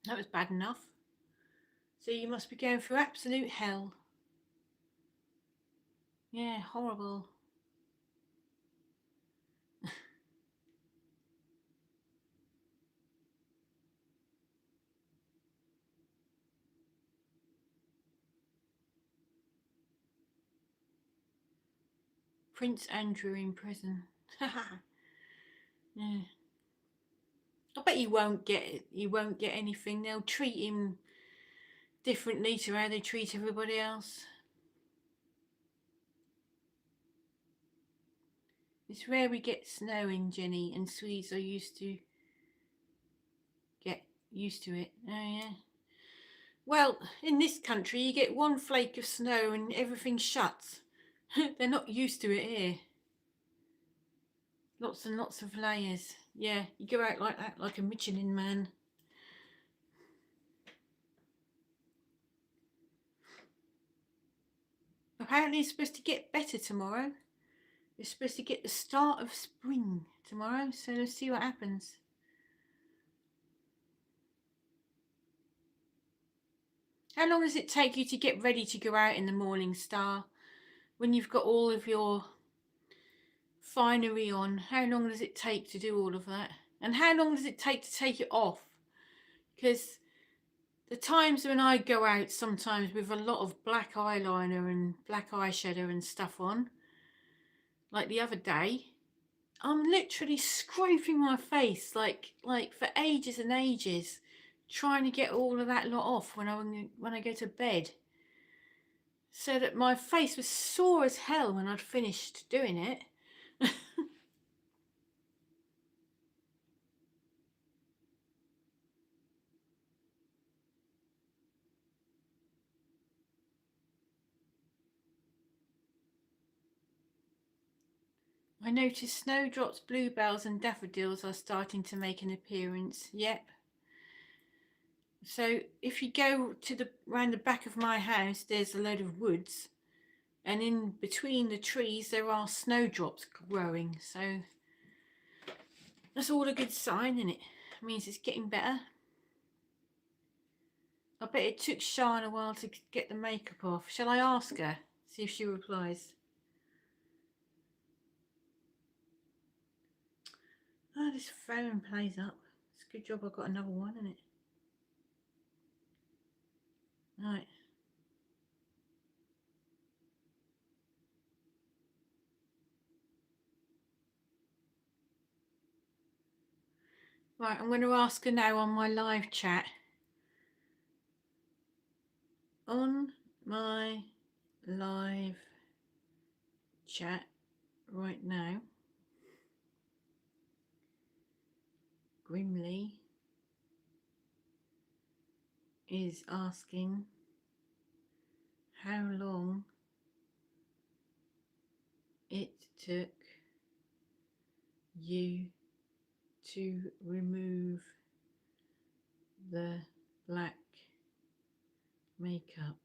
That was bad enough. So you must be going through absolute hell. Yeah, horrible. Prince Andrew in prison. Yeah. I bet he won't get it. He won't get anything. They'll treat him differently to how they treat everybody else. It's rare we get snow in, Jenny, and Swedes are used to get used to it. Oh yeah. Well, in this country you get one flake of snow and everything shuts. They're not used to it here. Lots and lots of layers. Yeah, you go out like that, like a Michelin man. Apparently it's supposed to get better tomorrow. It's supposed to get the start of spring tomorrow, so let's see what happens. How long does it take you to get ready to go out in the morning, Star? When you've got all of your finery on, how long does it take to do all of that? And how long does it take to take it off? Because the times when I go out sometimes with a lot of black eyeliner and black eyeshadow and stuff on, like the other day, I'm literally scraping my face like for ages and ages, trying to get all of that lot off when I go to bed, so that my face was sore as hell when I'd finished doing it. I noticed snowdrops, bluebells and daffodils are starting to make an appearance. Yep. So if you go to round the back of my house, there's a load of woods, and in between the trees there are snowdrops growing. So that's all a good sign, isn't it? It means it's getting better. I bet it took Sian a while to get the makeup off. Shall I ask her? See if she replies. Oh, this phone plays up. It's a good job I got another one, isn't it? Right. Right, I'm going to ask her now on my live chat. On my live chat right now. Grimly is asking how long it took you to remove the black makeup.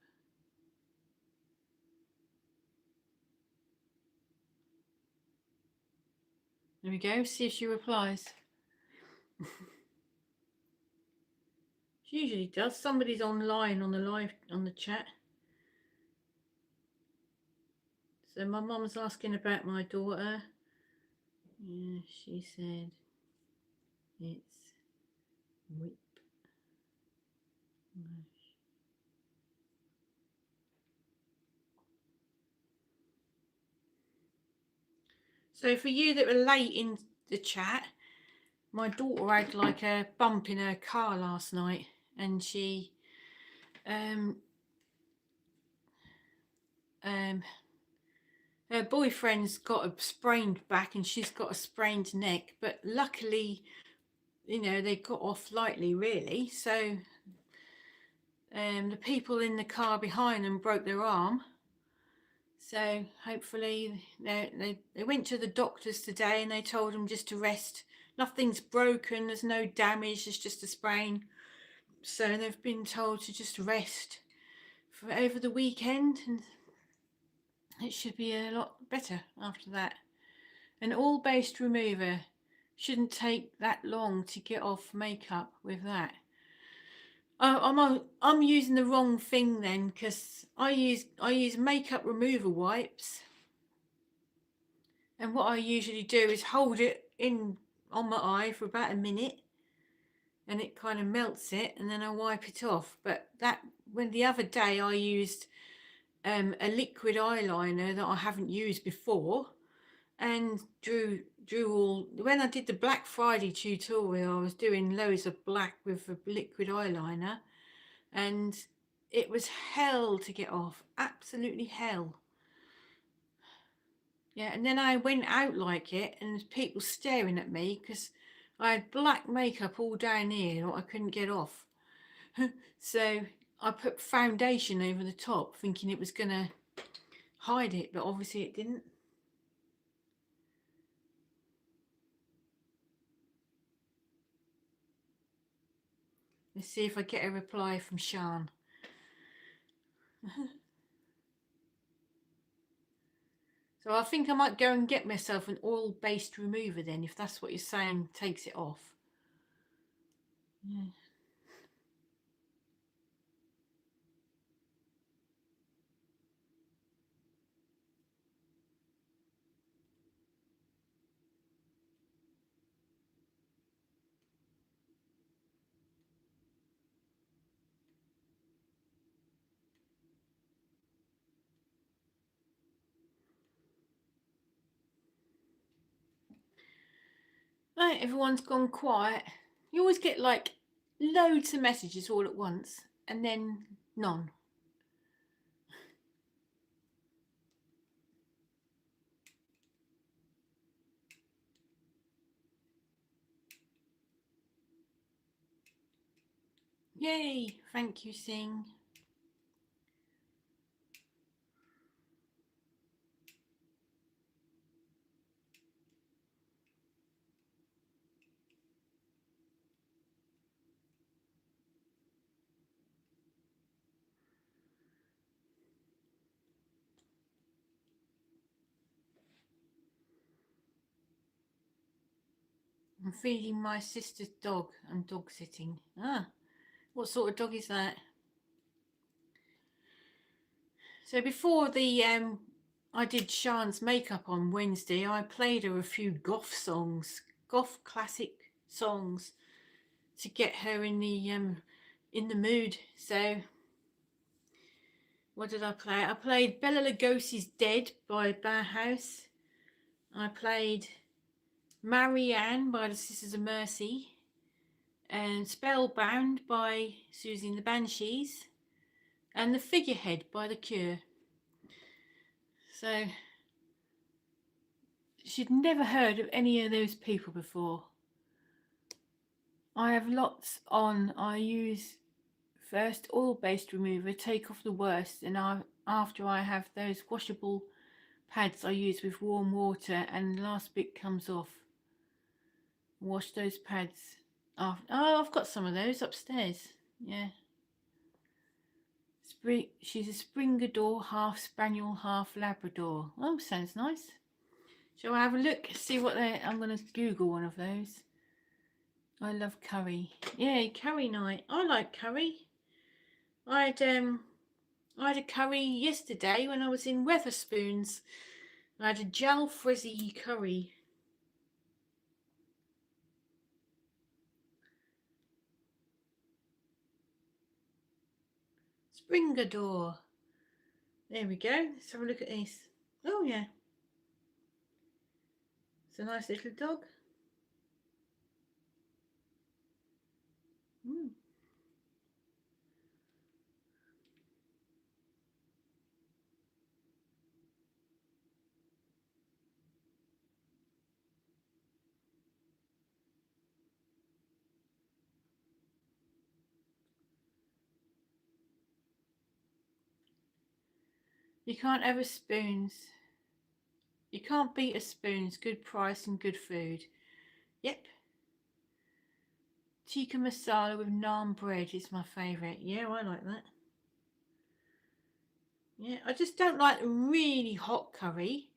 There we go, see if she replies. She usually does. Somebody's online on the live, on the chat. So my mum's asking about my daughter. Yeah, she said it's whip. So for you that were late in the chat, my daughter had like a bump in her car last night, and she her boyfriend's got a sprained back and she's got a sprained neck, but luckily, you know, they got off lightly really. So the people in the car behind them broke their arm. So hopefully they went to the doctors today and they told them just to rest. Nothing's broken, there's no damage, it's just a sprain. So they've been told to just rest for over the weekend, and it should be a lot better after that. An oil-based remover shouldn't take that long to get off makeup with that. I'm using the wrong thing then, because I use makeup remover wipes, and what I usually do is hold it in on my eye for about a minute, and it kind of melts it, and then I wipe it off. But that, when the other day I used a liquid eyeliner that I haven't used before, and drew all. When I did the Black Friday tutorial, I was doing loads of black with a liquid eyeliner, and it was hell to get off, absolutely hell. Yeah, and then I went out like it, and there's people staring at me because I had black makeup all down here that I couldn't get off. So I put foundation over the top thinking it was gonna hide it, but obviously it didn't. Let's see if I get a reply from Sean. So I think I might go and get myself an oil-based remover then, if that's what you're saying takes it off. Yeah. Right, everyone's gone quiet. You always get like loads of messages all at once, and then none. Yay, thank you, Sing. I'm feeding my sister's dog. I'm dog sitting. Ah, what sort of dog is that? So before the I did Sean's makeup on Wednesday, I played her a few Goth songs, Goth classic songs, to get her in the mood. So what did I play? I played Bela Lugosi's Dead by Bauhaus. I played Marianne by the Sisters of Mercy, and Spellbound by Susie and the Banshees, and The Figurehead by The Cure. So she'd never heard of any of those people before. I have lots on. I use first oil-based remover, take off the worst, and after I have those washable pads I use with warm water, and the last bit comes off. Wash those pads off. Oh, I've got some of those upstairs. Yeah. She's a Springador, half Spaniel, half Labrador. Oh, sounds nice. Shall I have a look? See what they... I'm going to Google one of those. I love curry. Yeah, curry night. I like curry. I had a curry yesterday when I was in Weatherspoons. I had a jalfrezi curry. Springador. There we go. Let's have a look at this. Oh yeah. It's a nice little dog. You can't have a spoons. You can't beat a spoons. Good price and good food. Yep. Tikka masala with naan bread is my favourite. Yeah, I like that. Yeah, I just don't like really hot curry.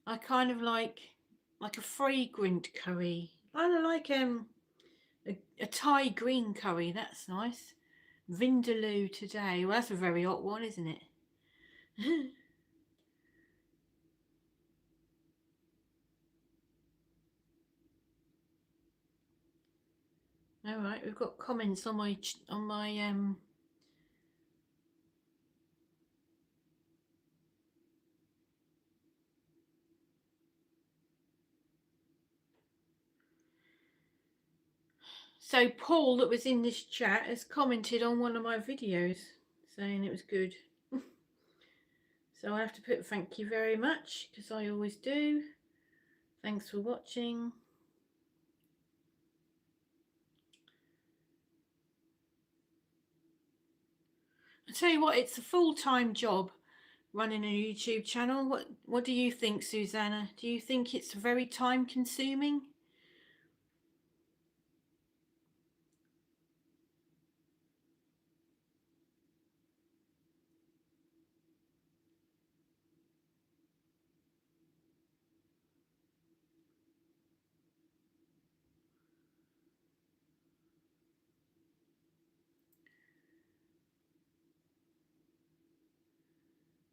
I kind of like a fragrant curry. I like a Thai green curry. That's nice. Vindaloo today. Well, that's a very hot one, isn't it? All right, we've got comments on my So Paul, that was in this chat, has commented on one of my videos saying it was good. So I have to put thank you very much, because I always do. Thanks for watching. I tell you what, it's a full-time job running a YouTube channel. What do you think, Susanna? Do you think it's very time consuming?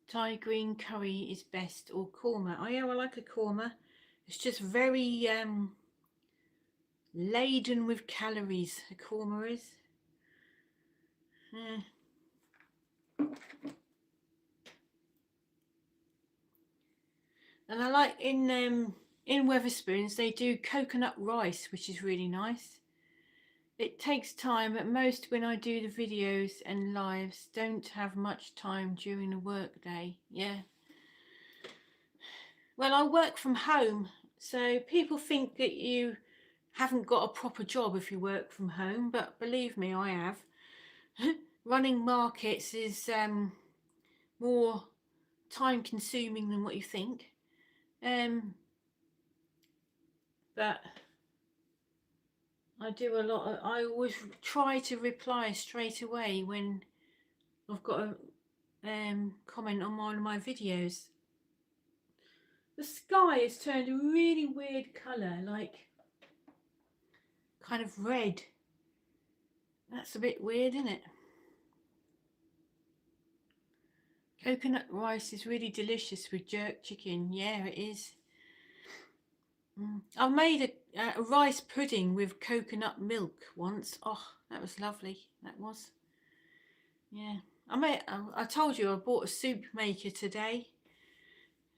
Thai green curry is best, or korma. Oh yeah, I like a korma. It's just very laden with calories, a korma is. And I like in Weatherspoons they do coconut rice, which is really nice. It takes time, but most when I do the videos and lives don't have much time during the work day. Yeah. Well, I work from home, so people think that you haven't got a proper job if you work from home, but believe me, I have. Running markets is more time consuming than what you think. But I do a lot I always try to reply straight away when I've got a comment on one of my videos. The sky has turned a really weird colour, like kind of red. That's a bit weird, isn't it? Coconut rice is really delicious with jerk chicken. Yeah, it is. I made a rice pudding with coconut milk once. Oh, that was lovely. That was. Yeah. I told you I bought a soup maker today.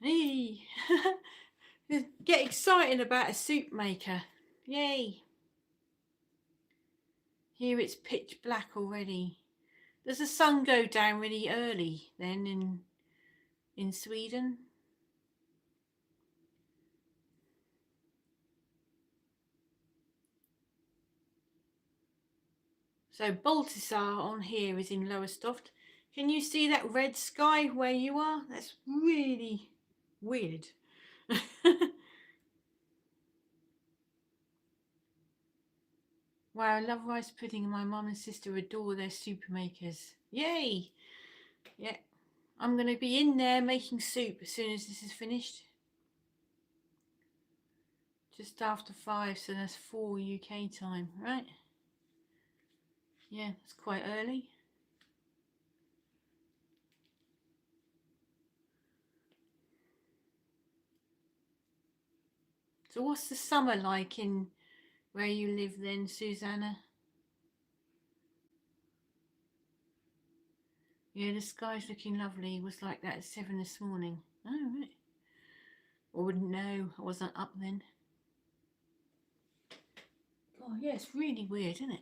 Hey. Get excited about a soup maker. Yay. Here it's pitch black already. Does the sun go down really early then in Sweden? So Baltisar on here is in Lowestoft. Can you see that red sky where you are? That's really weird. Wow, I love rice pudding and my mum and sister adore their super makers. Yay! Yeah, I'm going to be in there making soup as soon as this is finished. Just after 5, so that's 4 UK time, right? Yeah, that's quite early. So what's the summer like in where you live then, Susanna? Yeah, the sky's looking lovely. It was like that at 7 this morning. Oh, right. I wouldn't know. I wasn't up then. Oh, yeah, it's really weird, isn't it?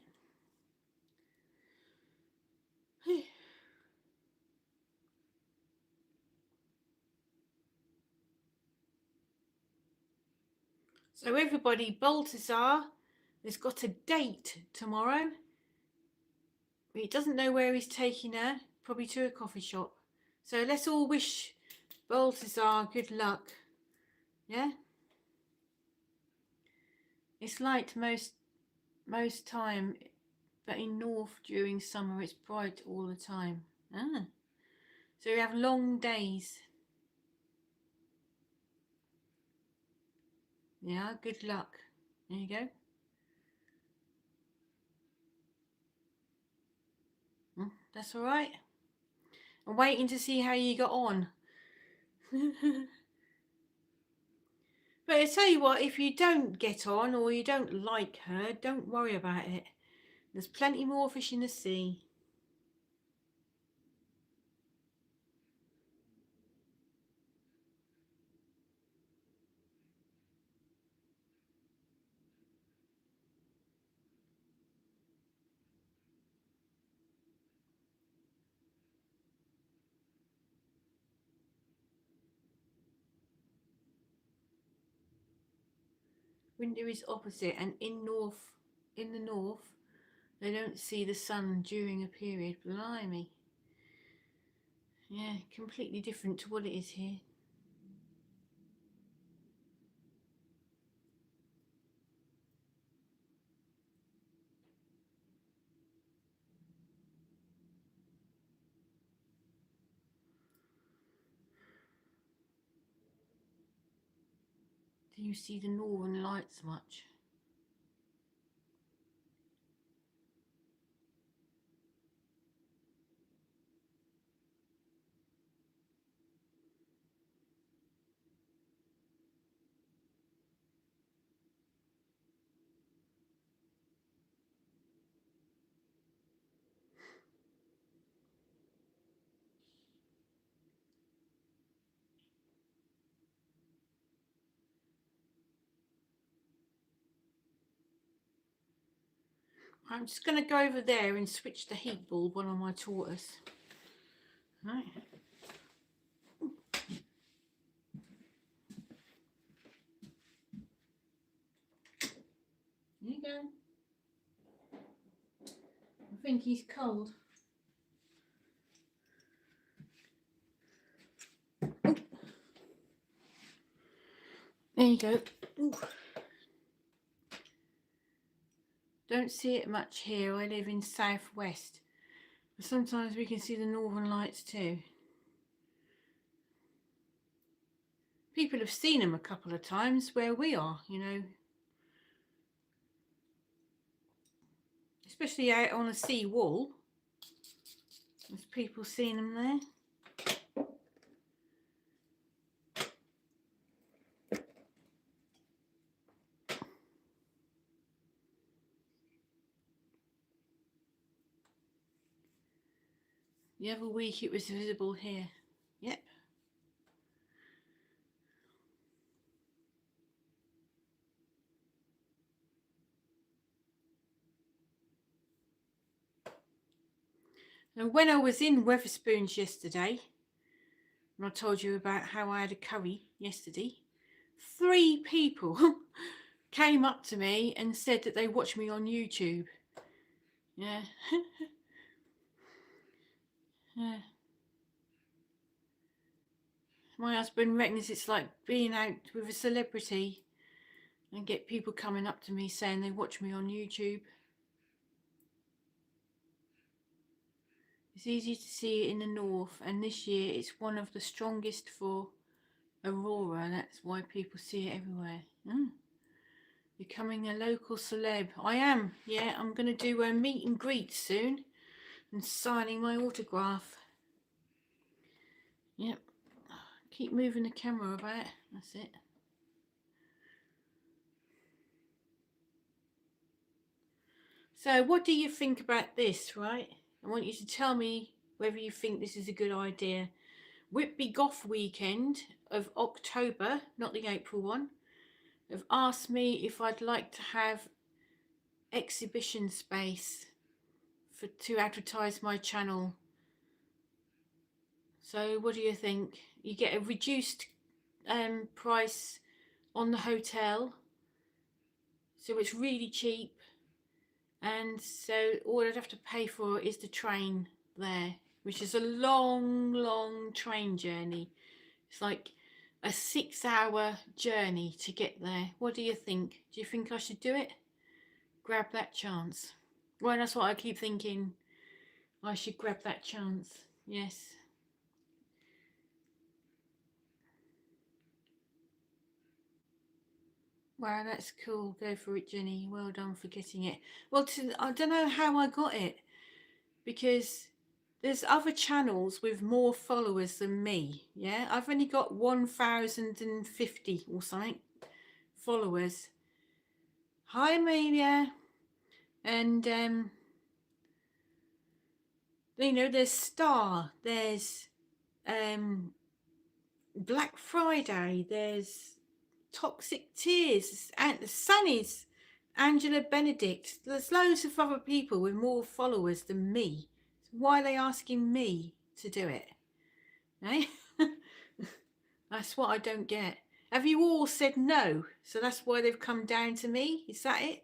So everybody, Baltasar has got a date tomorrow. He doesn't know where he's taking her. Probably to a coffee shop. So let's all wish Baltasar good luck. Yeah? It's light most time, but in North during summer it's bright all the time. Ah. So we have long days. Yeah, good luck. There you go. That's all right. I'm waiting to see how you got on. But I tell you what, if you don't get on or you don't like her, don't worry about it. There's plenty more fish in the sea. Winter is opposite, and in the north, they don't see the sun during a period. Blimey. Yeah, completely different to what it is here. Do you see the northern lights much? I'm just going to go over there and switch the heat bulb on my tortoise. Right. There you go. I think he's cold. Oh. There you go. Ooh. Don't see it much here. I live in southwest. But sometimes we can see the northern lights too. People have seen them a couple of times where we are, you know. Especially out on a sea wall. There's people seeing them there. The other week it was visible here. Yep. And when I was in Weatherspoons yesterday, and I told you about how I had a curry yesterday, 3 people came up to me and said that they watched me on YouTube. Yeah. Yeah. My husband reckons it's like being out with a celebrity and get people coming up to me saying they watch me on YouTube. It's easy to see it in the north, and this year it's one of the strongest for Aurora. That's why people see it everywhere. Becoming a local celeb. I am, yeah. I'm going to do a meet and greet soon and signing my autograph. Yep. Keep moving the camera about. That's it. So what do you think about this, right? I want you to tell me whether you think this is a good idea. Whitby Goth weekend of October, not the April one, have asked me if I'd like to have exhibition space to advertise my channel. So what do you think? You get a reduced price on the hotel, so it's really cheap, and so all I'd have to pay for is the train there, which is a long train journey. It's like a 6-hour journey to get there. What do you think? Do you think I should do it? Grab that chance. Well, that's what I keep thinking. I should grab that chance. Yes. Wow, that's cool. Go for it, Jenny. Well done for getting it. Well, I don't know how I got it, because there's other channels with more followers than me. Yeah, I've only got 1,050 or something followers. Hi, Amelia. And you know, there's Star, there's Black Friday, there's Toxic Tears, and Sunny's, Angela Benedict. There's loads of other people with more followers than me. So why are they asking me to do it? Eh? That's what I don't get. Have you all said no? So that's why they've come down to me? Is that it?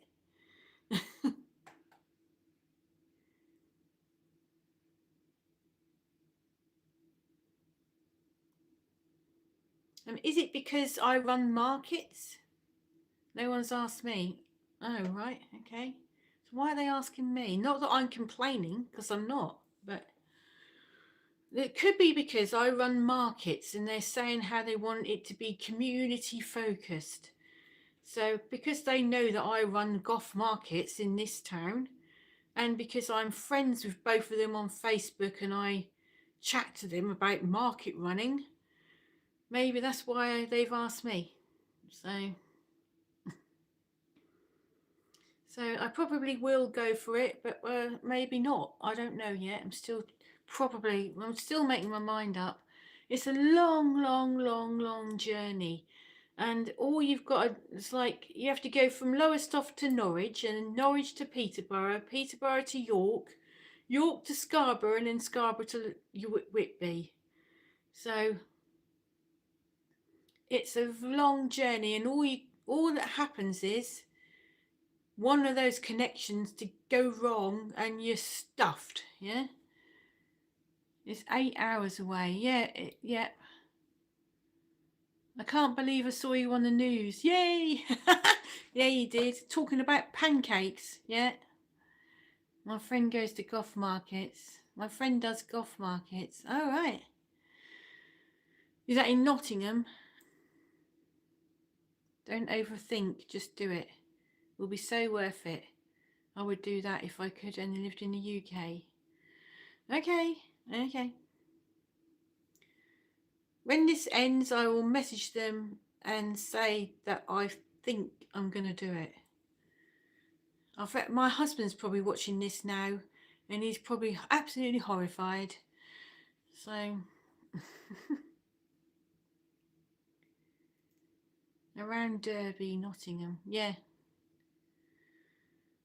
Is it because I run markets? No one's asked me. Oh, right, okay. So why are they asking me? Not that I'm complaining, because I'm not, but it could be because I run markets and they're saying how they want it to be community focused. So because they know that I run Goth markets in this town, and because I'm friends with both of them on Facebook and I chat to them about market running, maybe that's why they've asked me. So I probably will go for it, but maybe not. I don't know yet. I'm still making my mind up. It's a long journey. And all you've got, it's like you have to go from Lowestoft to Norwich, and Norwich to Peterborough, Peterborough to York, York to Scarborough, and then Scarborough to Whitby. So it's a long journey, and all that happens is one of those connections to go wrong and you're stuffed. Yeah, it's 8 hours away. Yeah. I can't believe I saw you on the news. Yay! Yeah, you did. Talking about pancakes. Yeah. My friend goes to Goth markets. My friend does Goth markets. Oh, right. Is that in Nottingham? Don't overthink. Just do it. It will be so worth it. I would do that if I could and lived in the UK. Okay. When this ends, I will message them and say that I think I'm going to do it. My husband's probably watching this now, and he's probably absolutely horrified. So, around Derby, Nottingham, yeah.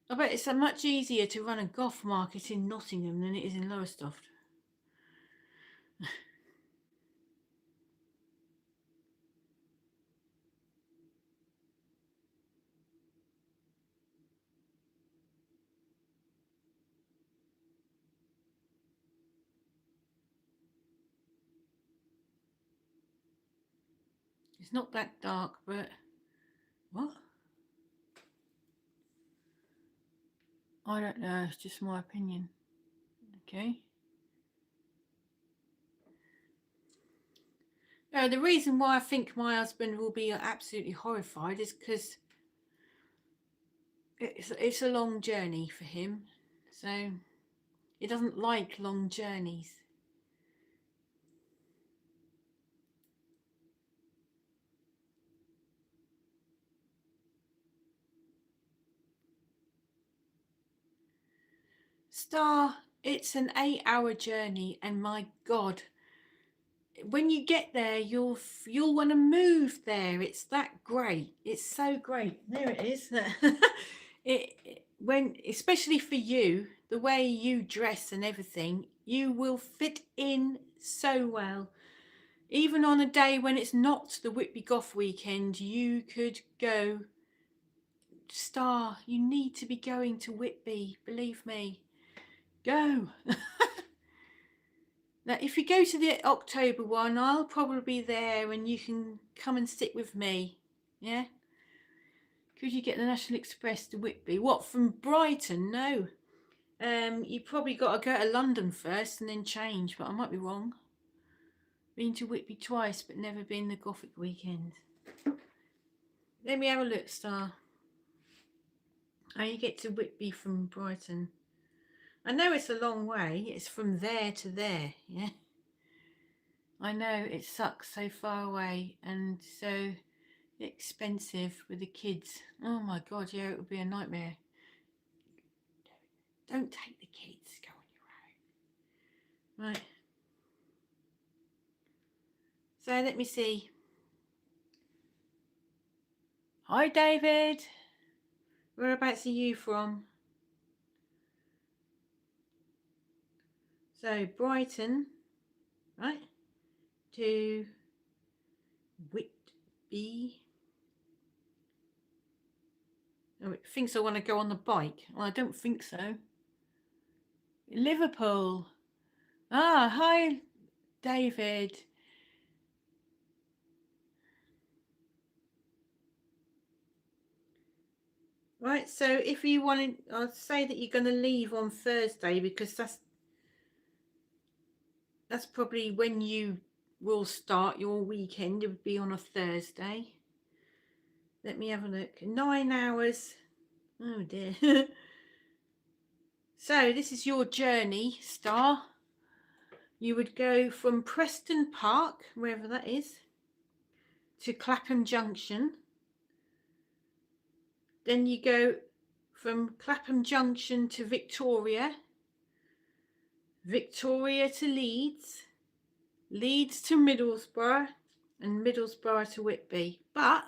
I bet it's much easier to run a Goth market in Nottingham than it is in Lowestoft. It's not that dark, but what? I don't know. It's just my opinion. Okay. The reason why I think my husband will be absolutely horrified is because it's a long journey for him, so he doesn't like long journeys. Star, it's an 8-hour journey, and my God, when you get there, you'll want to move there. It's that great. It's so great. There it is. When, especially for you, the way you dress and everything, you will fit in so well. Even on a day when it's not the Whitby Goth weekend, you could go. Star, you need to be going to Whitby, believe me. Go. Now, if you go to the October one, I'll probably be there and you can come and sit with me. Yeah? Could you get the National Express to Whitby? What, from Brighton? No. You probably got to go to London first and then change, but I might be wrong. Been to Whitby twice, but never been the Gothic weekend. Let me have a look, Star. How you get to Whitby from Brighton? I know it's a long way. It's from there to there, yeah? I know it sucks so far away and so expensive with the kids. Oh my God, yeah, it would be a nightmare. Don't take the kids, go on your own. Right. So let me see. Hi, David. Whereabouts are you from? So Brighton, right, to Whitby. Oh, it thinks I want to go on the bike. Well, I don't think so. Liverpool. Ah, hi, David. Right, so if you wanted, I'll say that you're going to leave on Thursday because that's probably when you will start your weekend. It would be on a Thursday. Let me have a look. 9 hours. Oh dear. So this is your journey, Star. You would go from Preston Park, wherever that is, to Clapham Junction. Then you go from Clapham Junction to Victoria, Victoria to Leeds, Leeds to Middlesbrough, and Middlesbrough to Whitby. But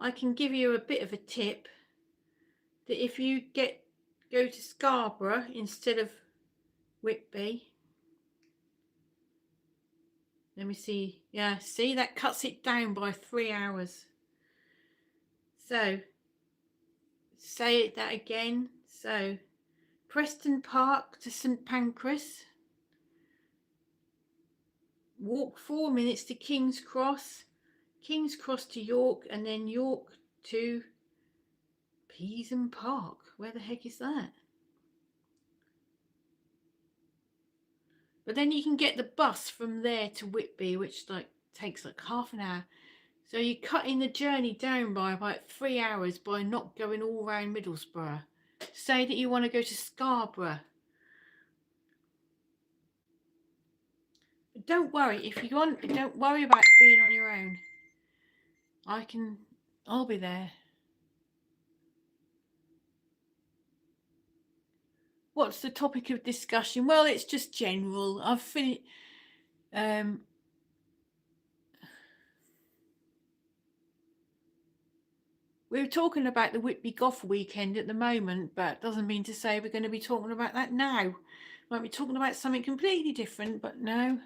I can give you a bit of a tip that if you go to Scarborough instead of Whitby, let me see. Yeah, see, that cuts it down by 3 hours. So, say that again. So, Preston Park to St Pancras. Walk 4 minutes to King's Cross. King's Cross to York, and then York to Peasholm Park. Where the heck is that? But then you can get the bus from there to Whitby, which takes like half an hour. So you're cutting the journey down by about 3 hours by not going all round Middlesbrough. Say that you want to go to Scarborough. But don't worry, if you want, don't worry about being on your own. I'll be there. What's the topic of discussion? Well, it's just general. I've finished. We're talking about the Whitby Goth weekend at the moment, but doesn't mean to say we're going to be talking about that now. Might be talking about something completely different, but no.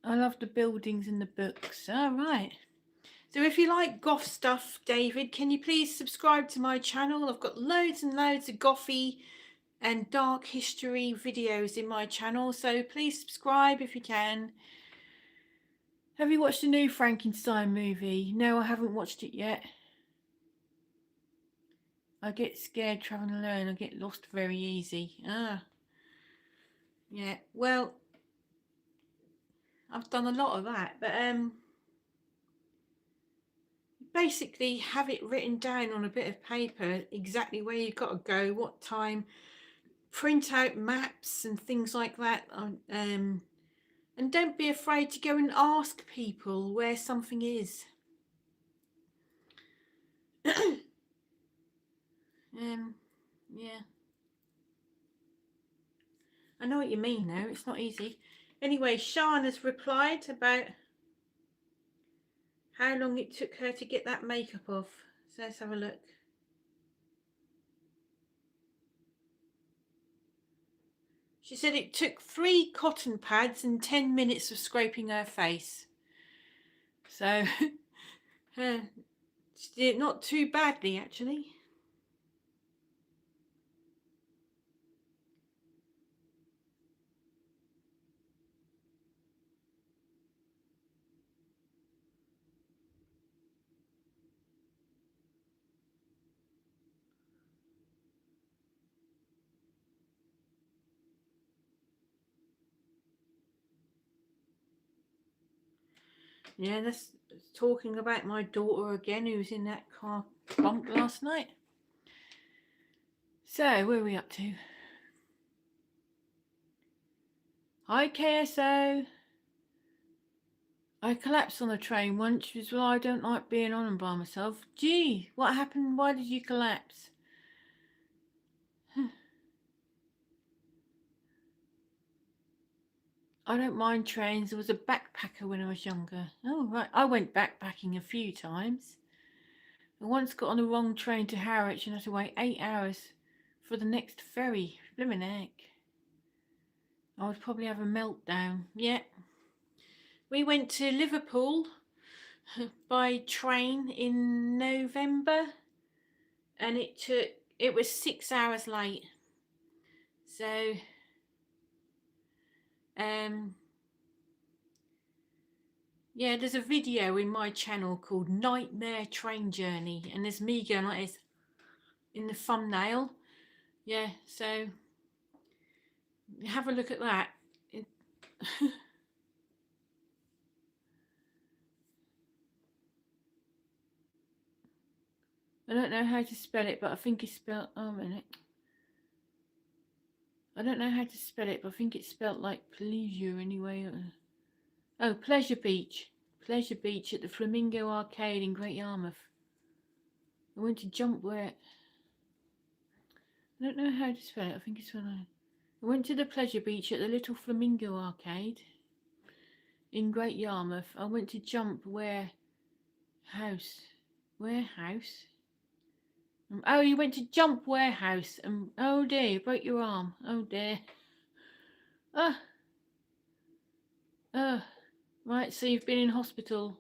I love the buildings and the books. All right. So if you like goth stuff, David, can you please subscribe to my channel? I've got loads and loads of gothy and dark history videos in my channel, so please subscribe if you can. Have you watched the new Frankenstein movie? No, I haven't watched it yet. I get scared traveling alone. I get lost very easy. Yeah, well, I've done a lot of that, but basically have it written down on a bit of paper exactly where you've got to go, what time, print out maps and things like that, and don't be afraid to go and ask people where something is. Yeah, I know what you mean though, it's not easy. Anyway, Sian has replied about how long it took her to get that makeup off, so let's have a look. She said it took 3 cotton pads and 10 minutes of scraping her face. So, she did it not too badly, actually. Yeah, that's talking about my daughter again, who was in that car bump last night. So, where are we up to? Hi, KSO. I collapsed on a train once, which is why I don't like being on them by myself. Gee, what happened? Why did you collapse? I don't mind trains. I was a backpacker when I was younger. Oh, right. I went backpacking a few times. I once got on the wrong train to Harwich and had to wait 8 hours for the next ferry. Blimmin' heck. I would probably have a meltdown. Yeah. We went to Liverpool by train in November, and it was 6 hours late. So, yeah, there's a video in my channel called Nightmare Train Journey, and there's me going like this in the thumbnail. Yeah, so have a look at that. I don't know how to spell it, but I think it's spelled. Oh, a minute. I don't know how to spell it, but I think it's spelled like pleasure anyway. Oh, Pleasure Beach. Pleasure Beach at the Flamingo Arcade in Great Yarmouth. I went to jump where. I don't know how to spell it. I think it's when I went to the Pleasure Beach at the Little Flamingo Arcade in Great Yarmouth. I went to jump warehouse. Warehouse? Oh, you went to jump warehouse. Oh dear, you broke your arm. Oh dear. Right, so you've been in hospital.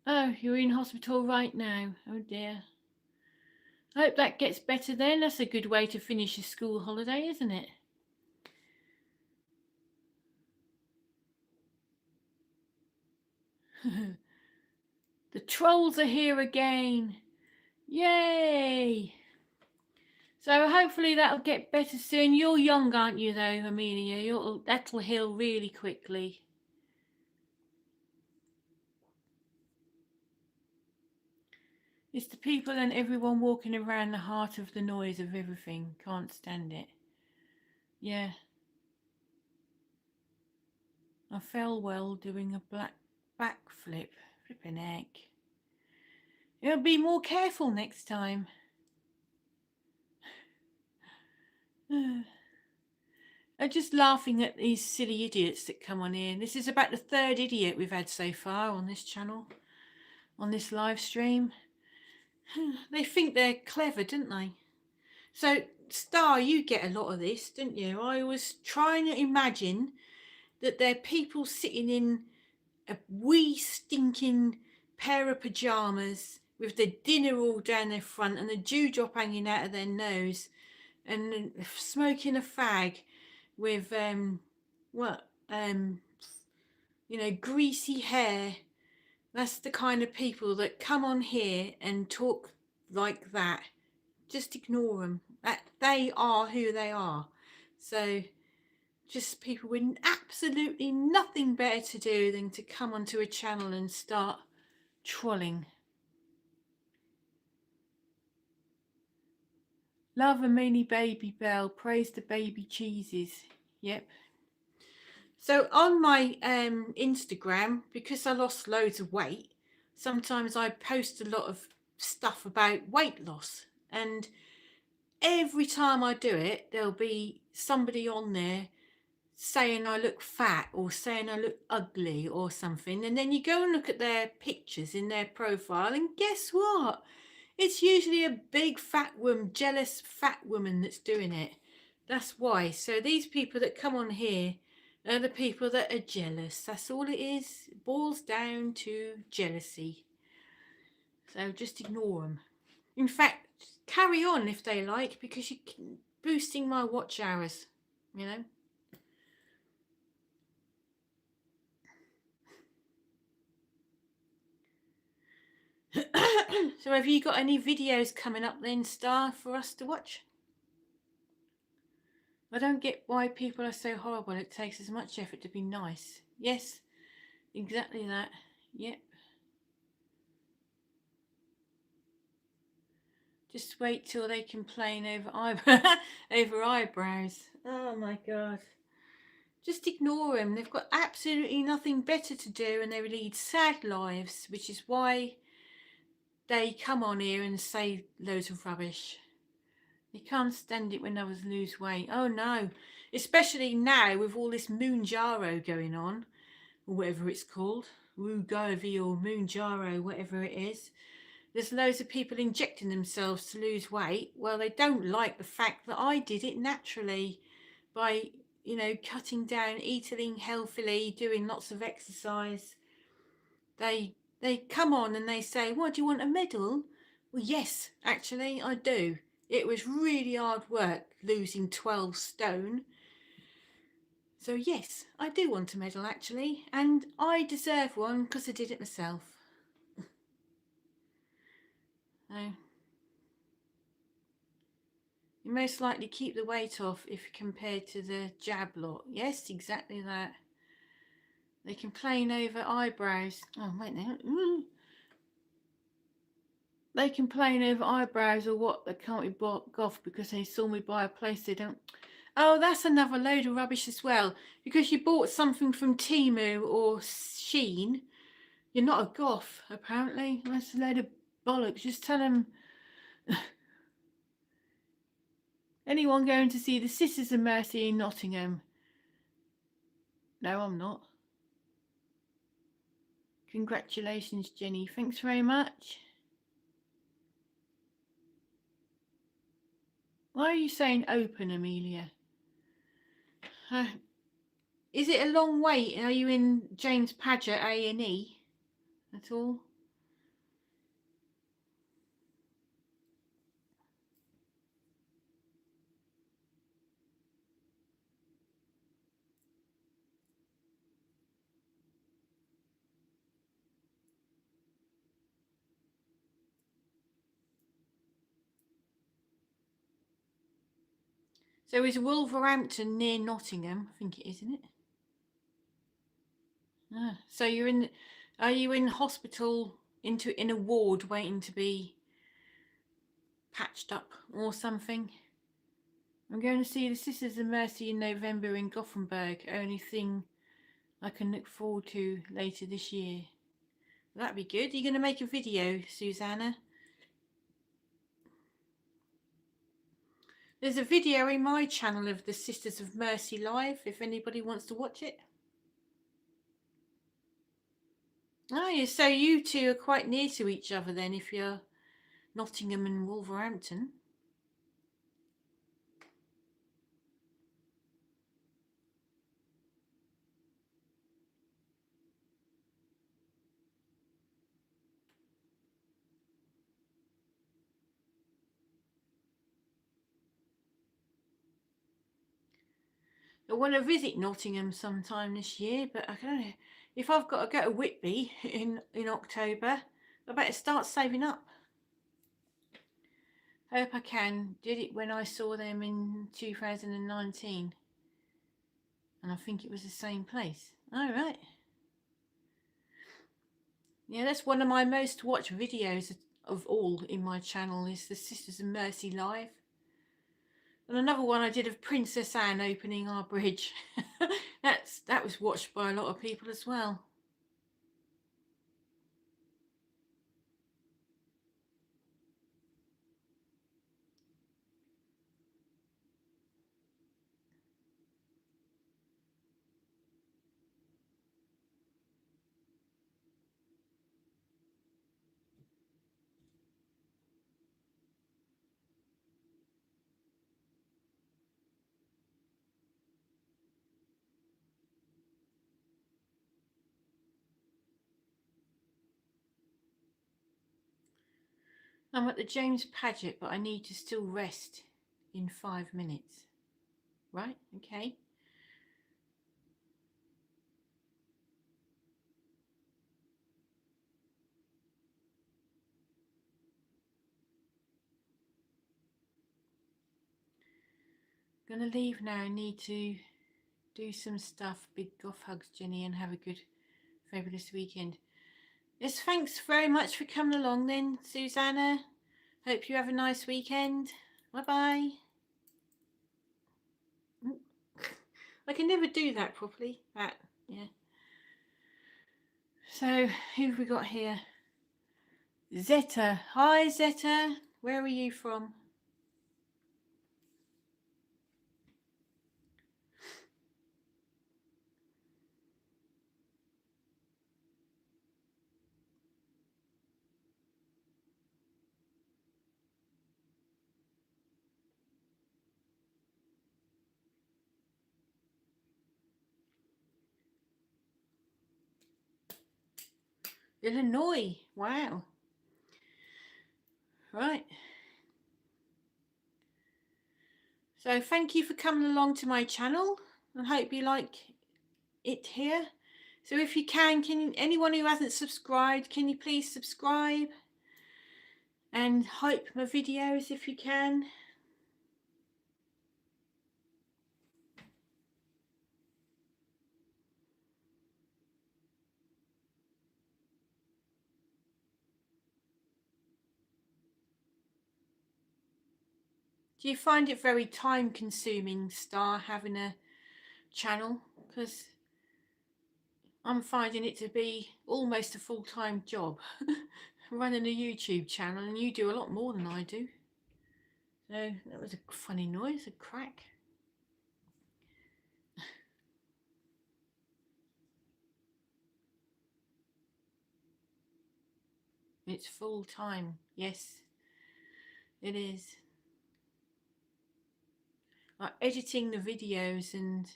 Oh, you're in hospital right now. Oh dear. I hope that gets better then. That's a good way to finish a school holiday, isn't it? The trolls are here again. Yay! So hopefully that'll get better soon. You're young, aren't you, though, Amelia? That'll heal really quickly. It's the people and everyone walking around the heart of the noise of everything. Can't stand it. Yeah. I fell well doing a black backflip. Flipping heck. You'll be more careful next time. I'm just laughing at these silly idiots that come on here. This is about the third idiot we've had so far on this channel, on this live stream. They think they're clever, don't they? So, Star, you get a lot of this, didn't you? I was trying to imagine that there are people sitting in a wee stinking pair of pyjamas with the dinner all down their front and the dewdrop hanging out of their nose and smoking a fag with greasy hair. That's the kind of people that come on here and talk like that. Just ignore them. They are who they are. So just people with absolutely nothing better to do than to come onto a channel and start trolling. Love a mini baby bell. Praise the baby cheeses. Yep. So on my Instagram, because I lost loads of weight, sometimes I post a lot of stuff about weight loss, and every time I do it, there'll be somebody on there saying I look fat or saying I look ugly or something. And then you go and look at their pictures in their profile, and guess what? It's usually a big fat woman, jealous fat woman that's doing it. That's why. So these people that come on here are the people that are jealous. That's all it is. It boils down to jealousy. So just ignore them. In fact, carry on if they like, because you're boosting my watch hours, you know. So have you got any videos coming up then, Star, for us to watch? I don't get why people are so horrible. It takes as much effort to be nice. Yes, exactly that. Yep. Just wait till they complain over over eyebrows. Oh my God. Just ignore them. They've got absolutely nothing better to do and they lead sad lives, which is why they come on here and say loads of rubbish. You can't stand it when others lose weight. Oh no. Especially now with all this Moonjaro going on, or whatever it's called. Wegovy or Moonjaro, whatever it is. There's loads of people injecting themselves to lose weight. Well, they don't like the fact that I did it naturally by, cutting down, eating healthily, doing lots of exercise. They come on and they say, "What, do you want a medal?" Well, yes, actually, I do. It was really hard work losing 12 stone. So yes, I do want a medal actually, and I deserve one because I did it myself. So, you most likely keep the weight off if compared to the jab lot. Yes, exactly that. They complain over eyebrows. Oh, wait now. They complain over eyebrows or what, they can't be Goth because they saw me buy a place they don't. Oh, that's another load of rubbish as well. Because you bought something from Temu or Shein, you're not a Goth, apparently. That's a load of bollocks. Just tell them. Anyone going to see the Sisters of Mercy in Nottingham? No, I'm not. Congratulations, Jenny. Thanks very much. Why are you saying open, Amelia? Is it a long wait? Are you in James Paget A&E at all? So is Wolverhampton near Nottingham? I think it is, isn't it? So you're in. Are you in hospital in a ward waiting to be patched up or something? I'm going to see the Sisters of Mercy in November in Gothenburg. Only thing I can look forward to later this year. That'd be good. You're going to make a video, Susanna? There's a video in my channel of the Sisters of Mercy live, if anybody wants to watch it. Oh, yeah, so you two are quite near to each other then, if you're Nottingham and Wolverhampton. I want to visit Nottingham sometime this year, but I don't know. If I've got to go to Whitby in October, I better start saving up. Hope I can. Did it when I saw them in 2019. And I think it was the same place. All right. Yeah, that's one of my most watched videos of all in my channel is the Sisters of Mercy live. And another one I did of Princess Anne opening our bridge. That was watched by a lot of people as well. I'm at the James Paget, but I need to still rest in 5 minutes. Right? Okay. Gonna leave now. I need to do some stuff. Big Goth hugs, Jenny, and have a good, fabulous weekend. Yes, thanks very much for coming along then, Susanna. Hope you have a nice weekend. Bye-bye. I can never do that properly. Yeah. So, who have we got here? Zeta. Hi, Zeta. Where are you from? Illinois. Wow. Right. So thank you for coming along to my channel. I hope you like it here. So if you can anyone who hasn't subscribed, can you please subscribe and hype my videos if you can. Do you find it very time consuming, Star, having a channel? Because I'm finding it to be almost a full-time job running a YouTube channel, and you do a lot more than I do. So that was a funny noise, a crack. It's full-time. Yes, it is. Like editing the videos and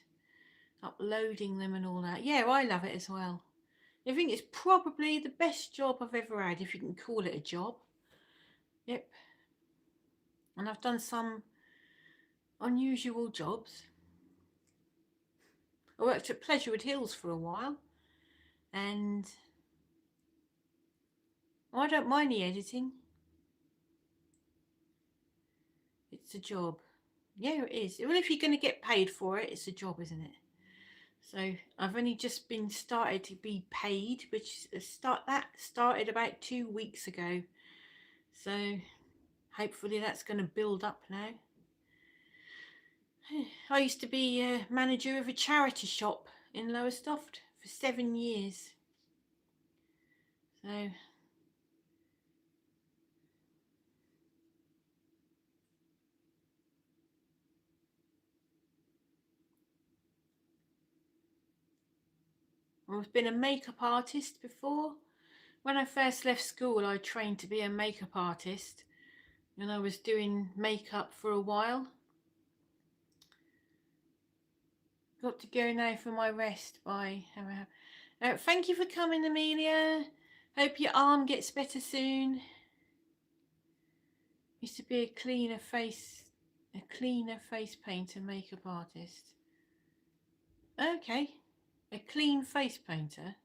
uploading them and all that. Yeah, I love it as well. I think it's probably the best job I've ever had, if you can call it a job. Yep. And I've done some unusual jobs. I worked at Pleasurewood Hills for a while, and I don't mind the editing. It's a job. Yeah, it is. Well, if you're going to get paid for it, it's a job, isn't it? So I've only just been started to be paid, which started about 2 weeks ago. So hopefully that's going to build up now. I used to be a manager of a charity shop in Lowestoft for 7 years. So I've been a makeup artist before. When I first left school, I trained to be a makeup artist, and I was doing makeup for a while. Got to go now for my rest. Bye. Thank you for coming, Amelia. Hope your arm gets better soon. Used to be a cleaner face painter, makeup artist. Okay, a clean face painter.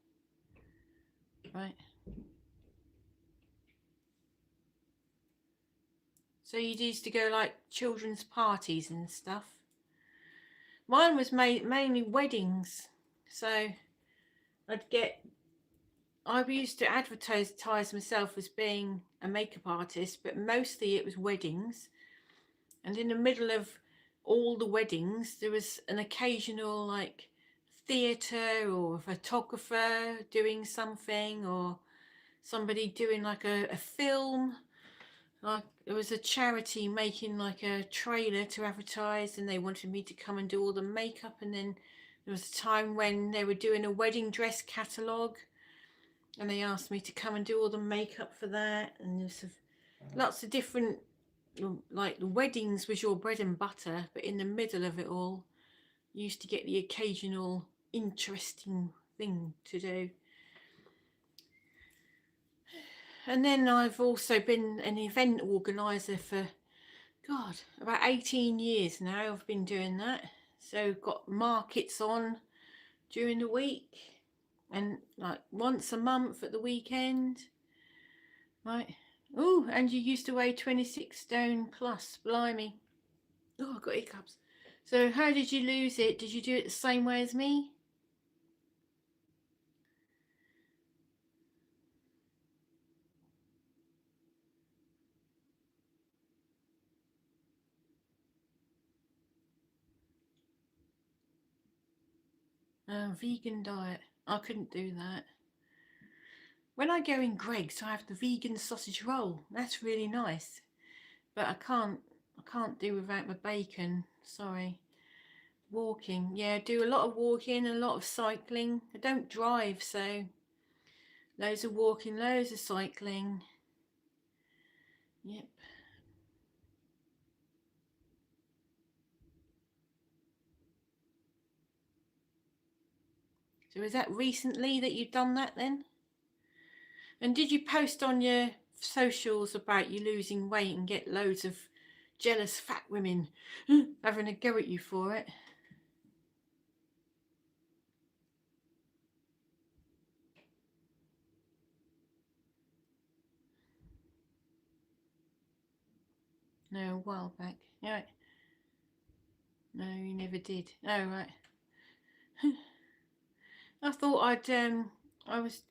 Right. So you used to go like children's parties and stuff. Mine was mainly weddings. So I used to advertise myself as being a makeup artist, but mostly it was weddings. And in the middle of all the weddings, there was an occasional like theatre or photographer doing something, or somebody doing like a film. Like there was a charity making like a trailer to advertise, and they wanted me to come and do all the makeup. And then there was a time when they were doing a wedding dress catalogue, and they asked me to come and do all the makeup for that. And there's lots of different, like the weddings was your bread and butter, but in the middle of it all, you used to get the occasional interesting thing to do. And then I've also been an event organizer for, God, about 18 years now. I've been doing that. So got markets on during the week, and like once a month at the weekend. Right. Oh, and you used to weigh 26 stone plus. Blimey. Oh, I've got hiccups. So how did you lose it? Did you do it the same way as me? Vegan diet. I couldn't do that. When I go in Greg's, I have the vegan sausage roll. That's really nice. But I can't do without my bacon. Sorry. Walking. Yeah, I do a lot of walking, a lot of cycling. I don't drive, so loads of walking, loads of cycling. Yep. So is that recently that you've done that then? And did you post on your socials about you losing weight and get loads of jealous fat women having a go at you for it? No, a while back. Right. No, you never did. Oh, right. I thought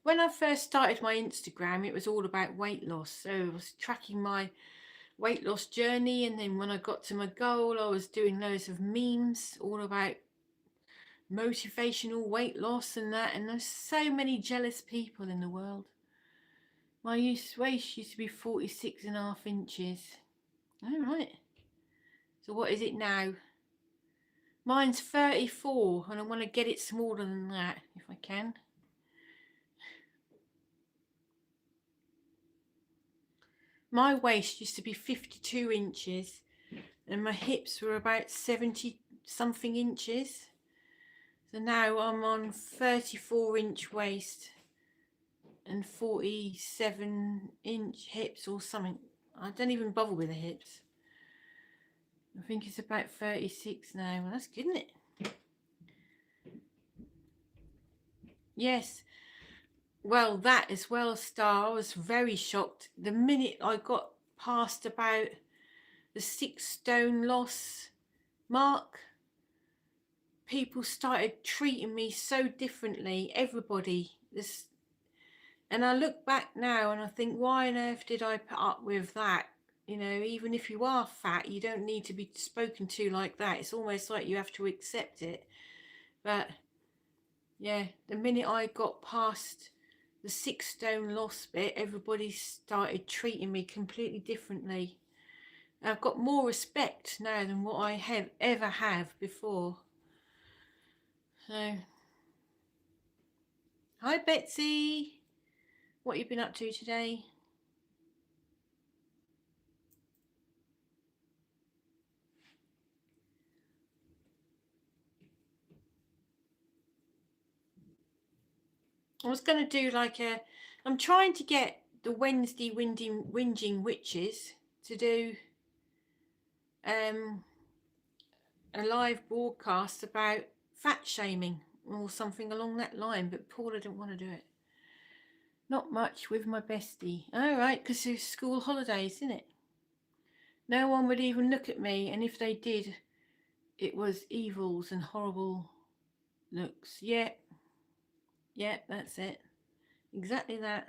when I first started my Instagram, it was all about weight loss. So I was tracking my weight loss journey, and then when I got to my goal, I was doing loads of memes all about motivational weight loss and that. And there's so many jealous people in the world. My waist used to be 46.5 inches. All right. So what is it now? Mine's 34, and I want to get it smaller than that if I can. My waist used to be 52 inches, and my hips were about 70 something inches. So now I'm on 34-inch waist and 47-inch hips or something. I don't even bother with the hips. I think it's about 36 now. Well, that's good, isn't it? Yes. Well, that as well, Star. I was very shocked. The minute I got past about the 6 stone loss mark, people started treating me so differently. Everybody. And I look back now and I think, why on earth did I put up with that? You know, even if you are fat, you don't need to be spoken to like that. It's almost like you have to accept it. But yeah, the minute I got past the 6 stone loss bit, everybody started treating me completely differently. I've got more respect now than what I have ever have before. So Hi Betsy, what you been up to today? I was going to do like I'm trying to get the Wednesday Whinging Witches to do a live broadcast about fat shaming or something along that line, but Paula didn't want to do it. Not much with my bestie. All right, because it's school holidays, isn't it? No one would even look at me, and if they did, it was evils and horrible looks. Yeah, that's it. Exactly that.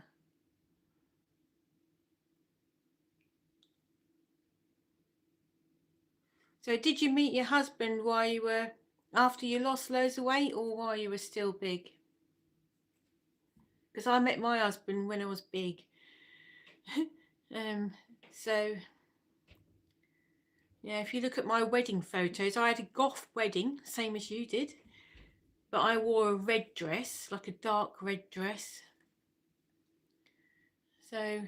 So did you meet your husband while you were, after you lost loads of weight, or while you were still big? Because I met my husband when I was big. So yeah, if you look at my wedding photos, I had a goth wedding, same as you did, but I wore a red dress, like a dark red dress. So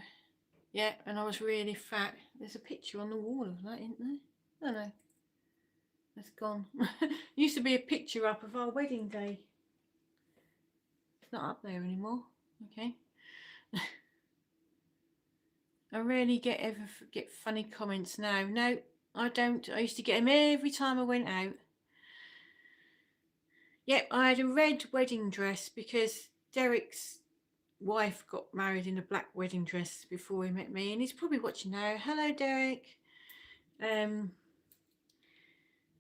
yeah, and I was really fat. There's a picture on the wall of that, isn't there? Oh no, that's gone. Used to be a picture up of our wedding day. It's not up there anymore. Okay. I rarely get funny comments now. No, I don't. I used to get them every time I went out. Yep, I had a red wedding dress because Derek's wife got married in a black wedding dress before he met me, and he's probably watching now. Hello, Derek.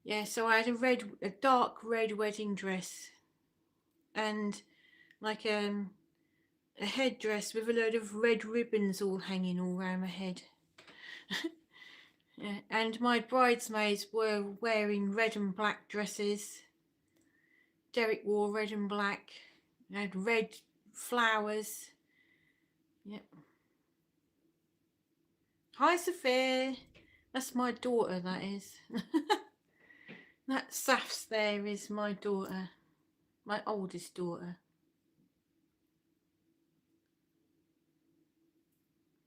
Yeah, so I had a dark red wedding dress, and like a headdress with a load of red ribbons all hanging all around my head. Yeah, and my bridesmaids were wearing red and black dresses. Derek wore red and black. I had red flowers. Yep. Hi, Sophia. That's my daughter, that is. That Safs there is my daughter. My oldest daughter.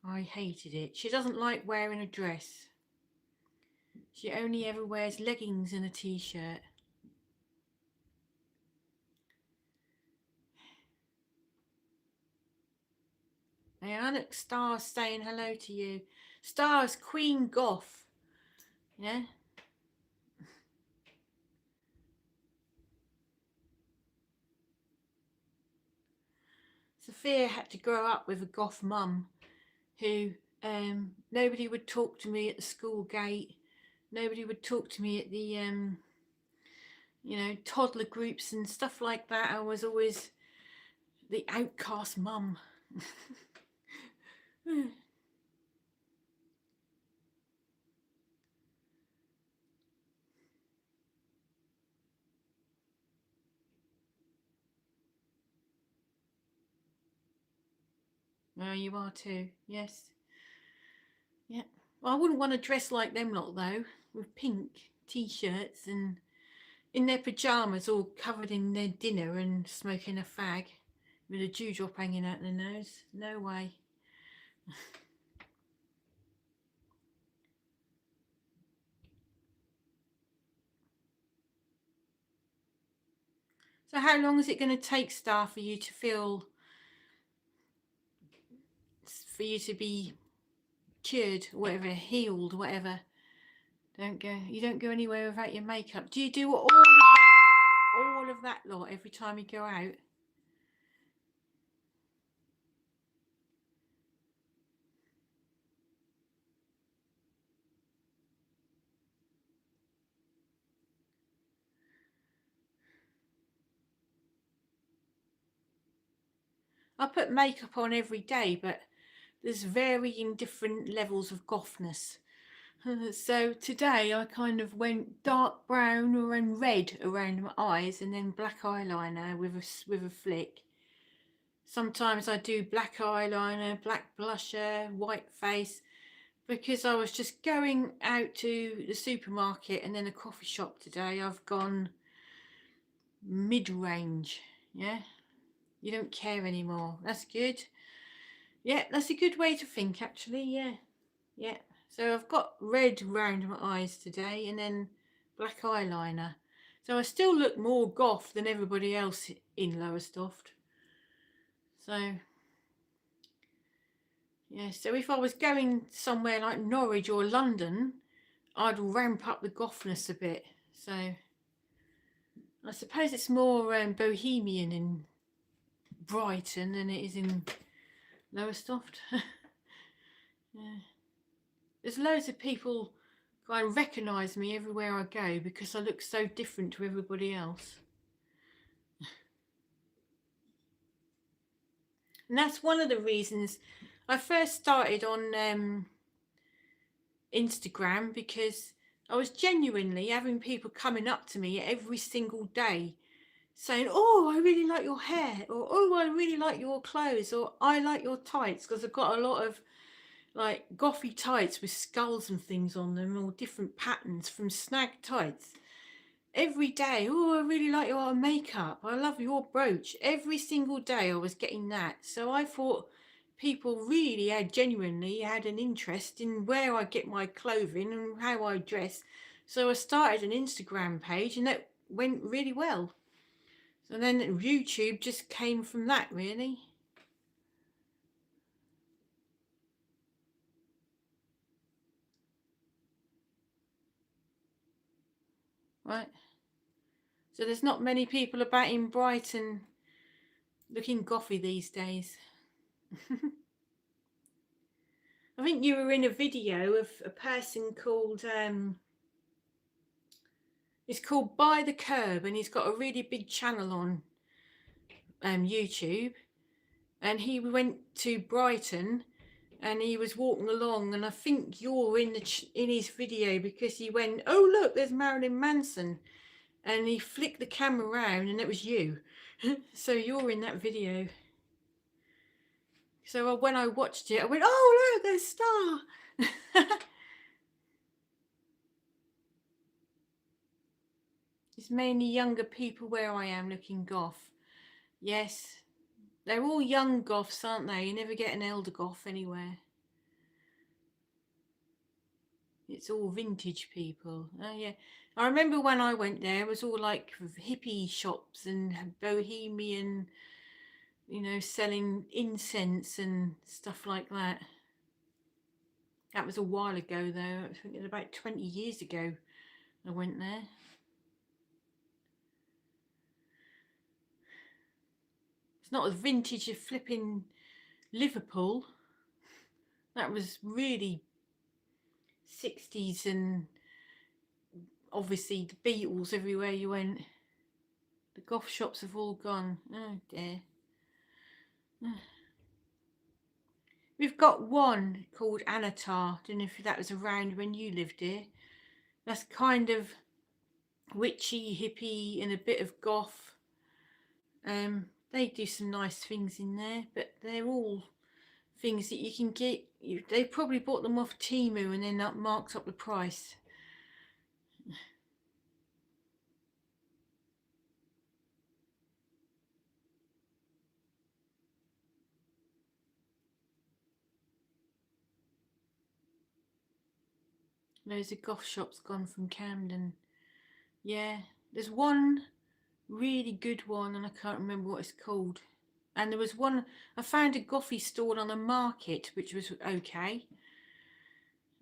I hated it. She doesn't like wearing a dress. She only ever wears leggings and a t-shirt. Yeah, look, Star's saying hello to you. Star's Queen Goth. Yeah. Sophia had to grow up with a goth mum who nobody would talk to me at the school gate. Nobody would talk to me at the toddler groups and stuff like that. I was always the outcast mum. Oh, you are too. Yes. Yeah. Well, I wouldn't want to dress like them lot though, with pink t-shirts and in their pyjamas, all covered in their dinner and smoking a fag with a dewdrop hanging out their nose. No way. So how long is it going to take, Star, for you to be cured, whatever, healed, whatever? You don't go anywhere without your makeup. Do you do all of that lot every time you go out? I put makeup on every day, but there's varying different levels of gothness. So today I kind of went dark brown and red around my eyes, and then black eyeliner with a flick. Sometimes I do black eyeliner, black blusher, white face, because I was just going out to the supermarket and then a coffee shop today. I've gone mid-range, yeah. You don't care anymore. That's good. Yeah, that's a good way to think, actually. Yeah, yeah. So I've got red round my eyes today and then black eyeliner. So I still look more goth than everybody else in Lowestoft. So, yeah, so if I was going somewhere like Norwich or London, I'd ramp up the gothness a bit. So I suppose it's more bohemian in Brighton than it is in Lowestoft. Yeah. There's loads of people kind of recognise me everywhere I go because I look so different to everybody else. And that's one of the reasons I first started on Instagram, because I was genuinely having people coming up to me every single day saying, oh, I really like your hair, or oh, I really like your clothes, or I like your tights, because I've got a lot of like gothy tights with skulls and things on them, all different patterns from Snag Tights. Every day, oh, I really like your makeup, I love your brooch. Every single day I was getting that. So I thought people really had genuinely had an interest in where I get my clothing and how I dress. So I started an Instagram page and that went really well. So then YouTube just came from that, really. Right. So there's not many people about in Brighton looking gothy these days. I think you were in a video of a person called it's called By the Curb, and he's got a really big channel on YouTube. And he went to Brighton, and he was walking along, and I think you're in in his video, because he went, "Oh look, there's Marilyn Manson," and he flicked the camera around, and it was you. So you're in that video. So when I watched it, I went, "Oh look, there's Star." It's mainly younger people where I am looking goth. Yes, they're all young goths, aren't they? You never get an elder goth anywhere. It's all vintage people. Oh yeah, I remember when I went there, it was all like hippie shops and bohemian, selling incense and stuff like that. That was a while ago, though. I think it was about 20 years ago I went there. It's not as vintage as flipping Liverpool. That was really 60s, and obviously the Beatles everywhere you went. The goth shops have all gone. Oh dear. We've got one called Anatar. Don't know if that was around when you lived here. That's kind of witchy, hippie, and a bit of goth. They do some nice things in there, but they're all things that you can get. They probably bought them off Temu and then that marked up the price. Loads of goth shops gone from Camden. Yeah, there's one really good one, and I can't remember what it's called. And there was one, I found a gothy stall on a market, which was okay.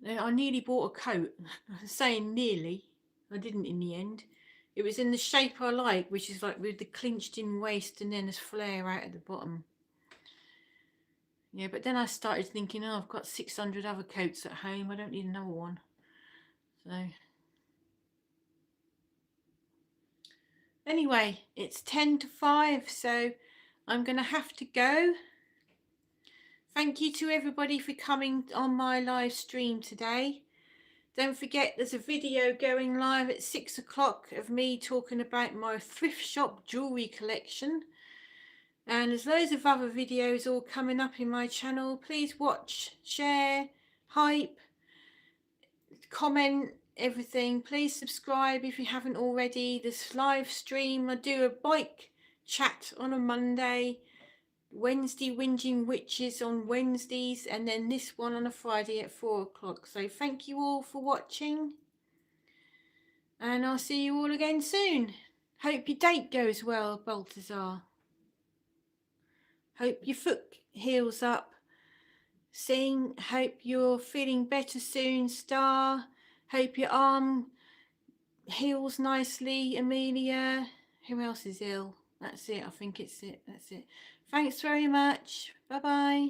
I nearly bought a coat. I'm saying nearly. I didn't in the end. It was in the shape I like, which is like with the clinched in waist and then there's flare out at the bottom. Yeah, but then I started thinking, oh, I've got 600 other coats at home. I don't need another one. So anyway, it's 10 to 5, so I'm going to have to go. Thank you to everybody for coming on my live stream today. Don't forget, there's a video going live at 6 o'clock of me talking about my thrift shop jewellery collection. And there's loads of other videos all coming up in my channel. Please watch, share, hype, comment, everything. Please subscribe if you haven't already. This live stream, I do a bike chat on a Monday. Wednesday Whinging Witches on Wednesdays, and then this one on a Friday at 4 o'clock. So thank you all for watching, and I'll see you all again soon. Hope your date goes well, Balthazar. Hope your foot heals up. Sing, hope you're feeling better soon, Star. Hope your arm heals nicely, Amelia. Who else is ill? That's it, I think it's it. That's it. Thanks very much. Bye-bye.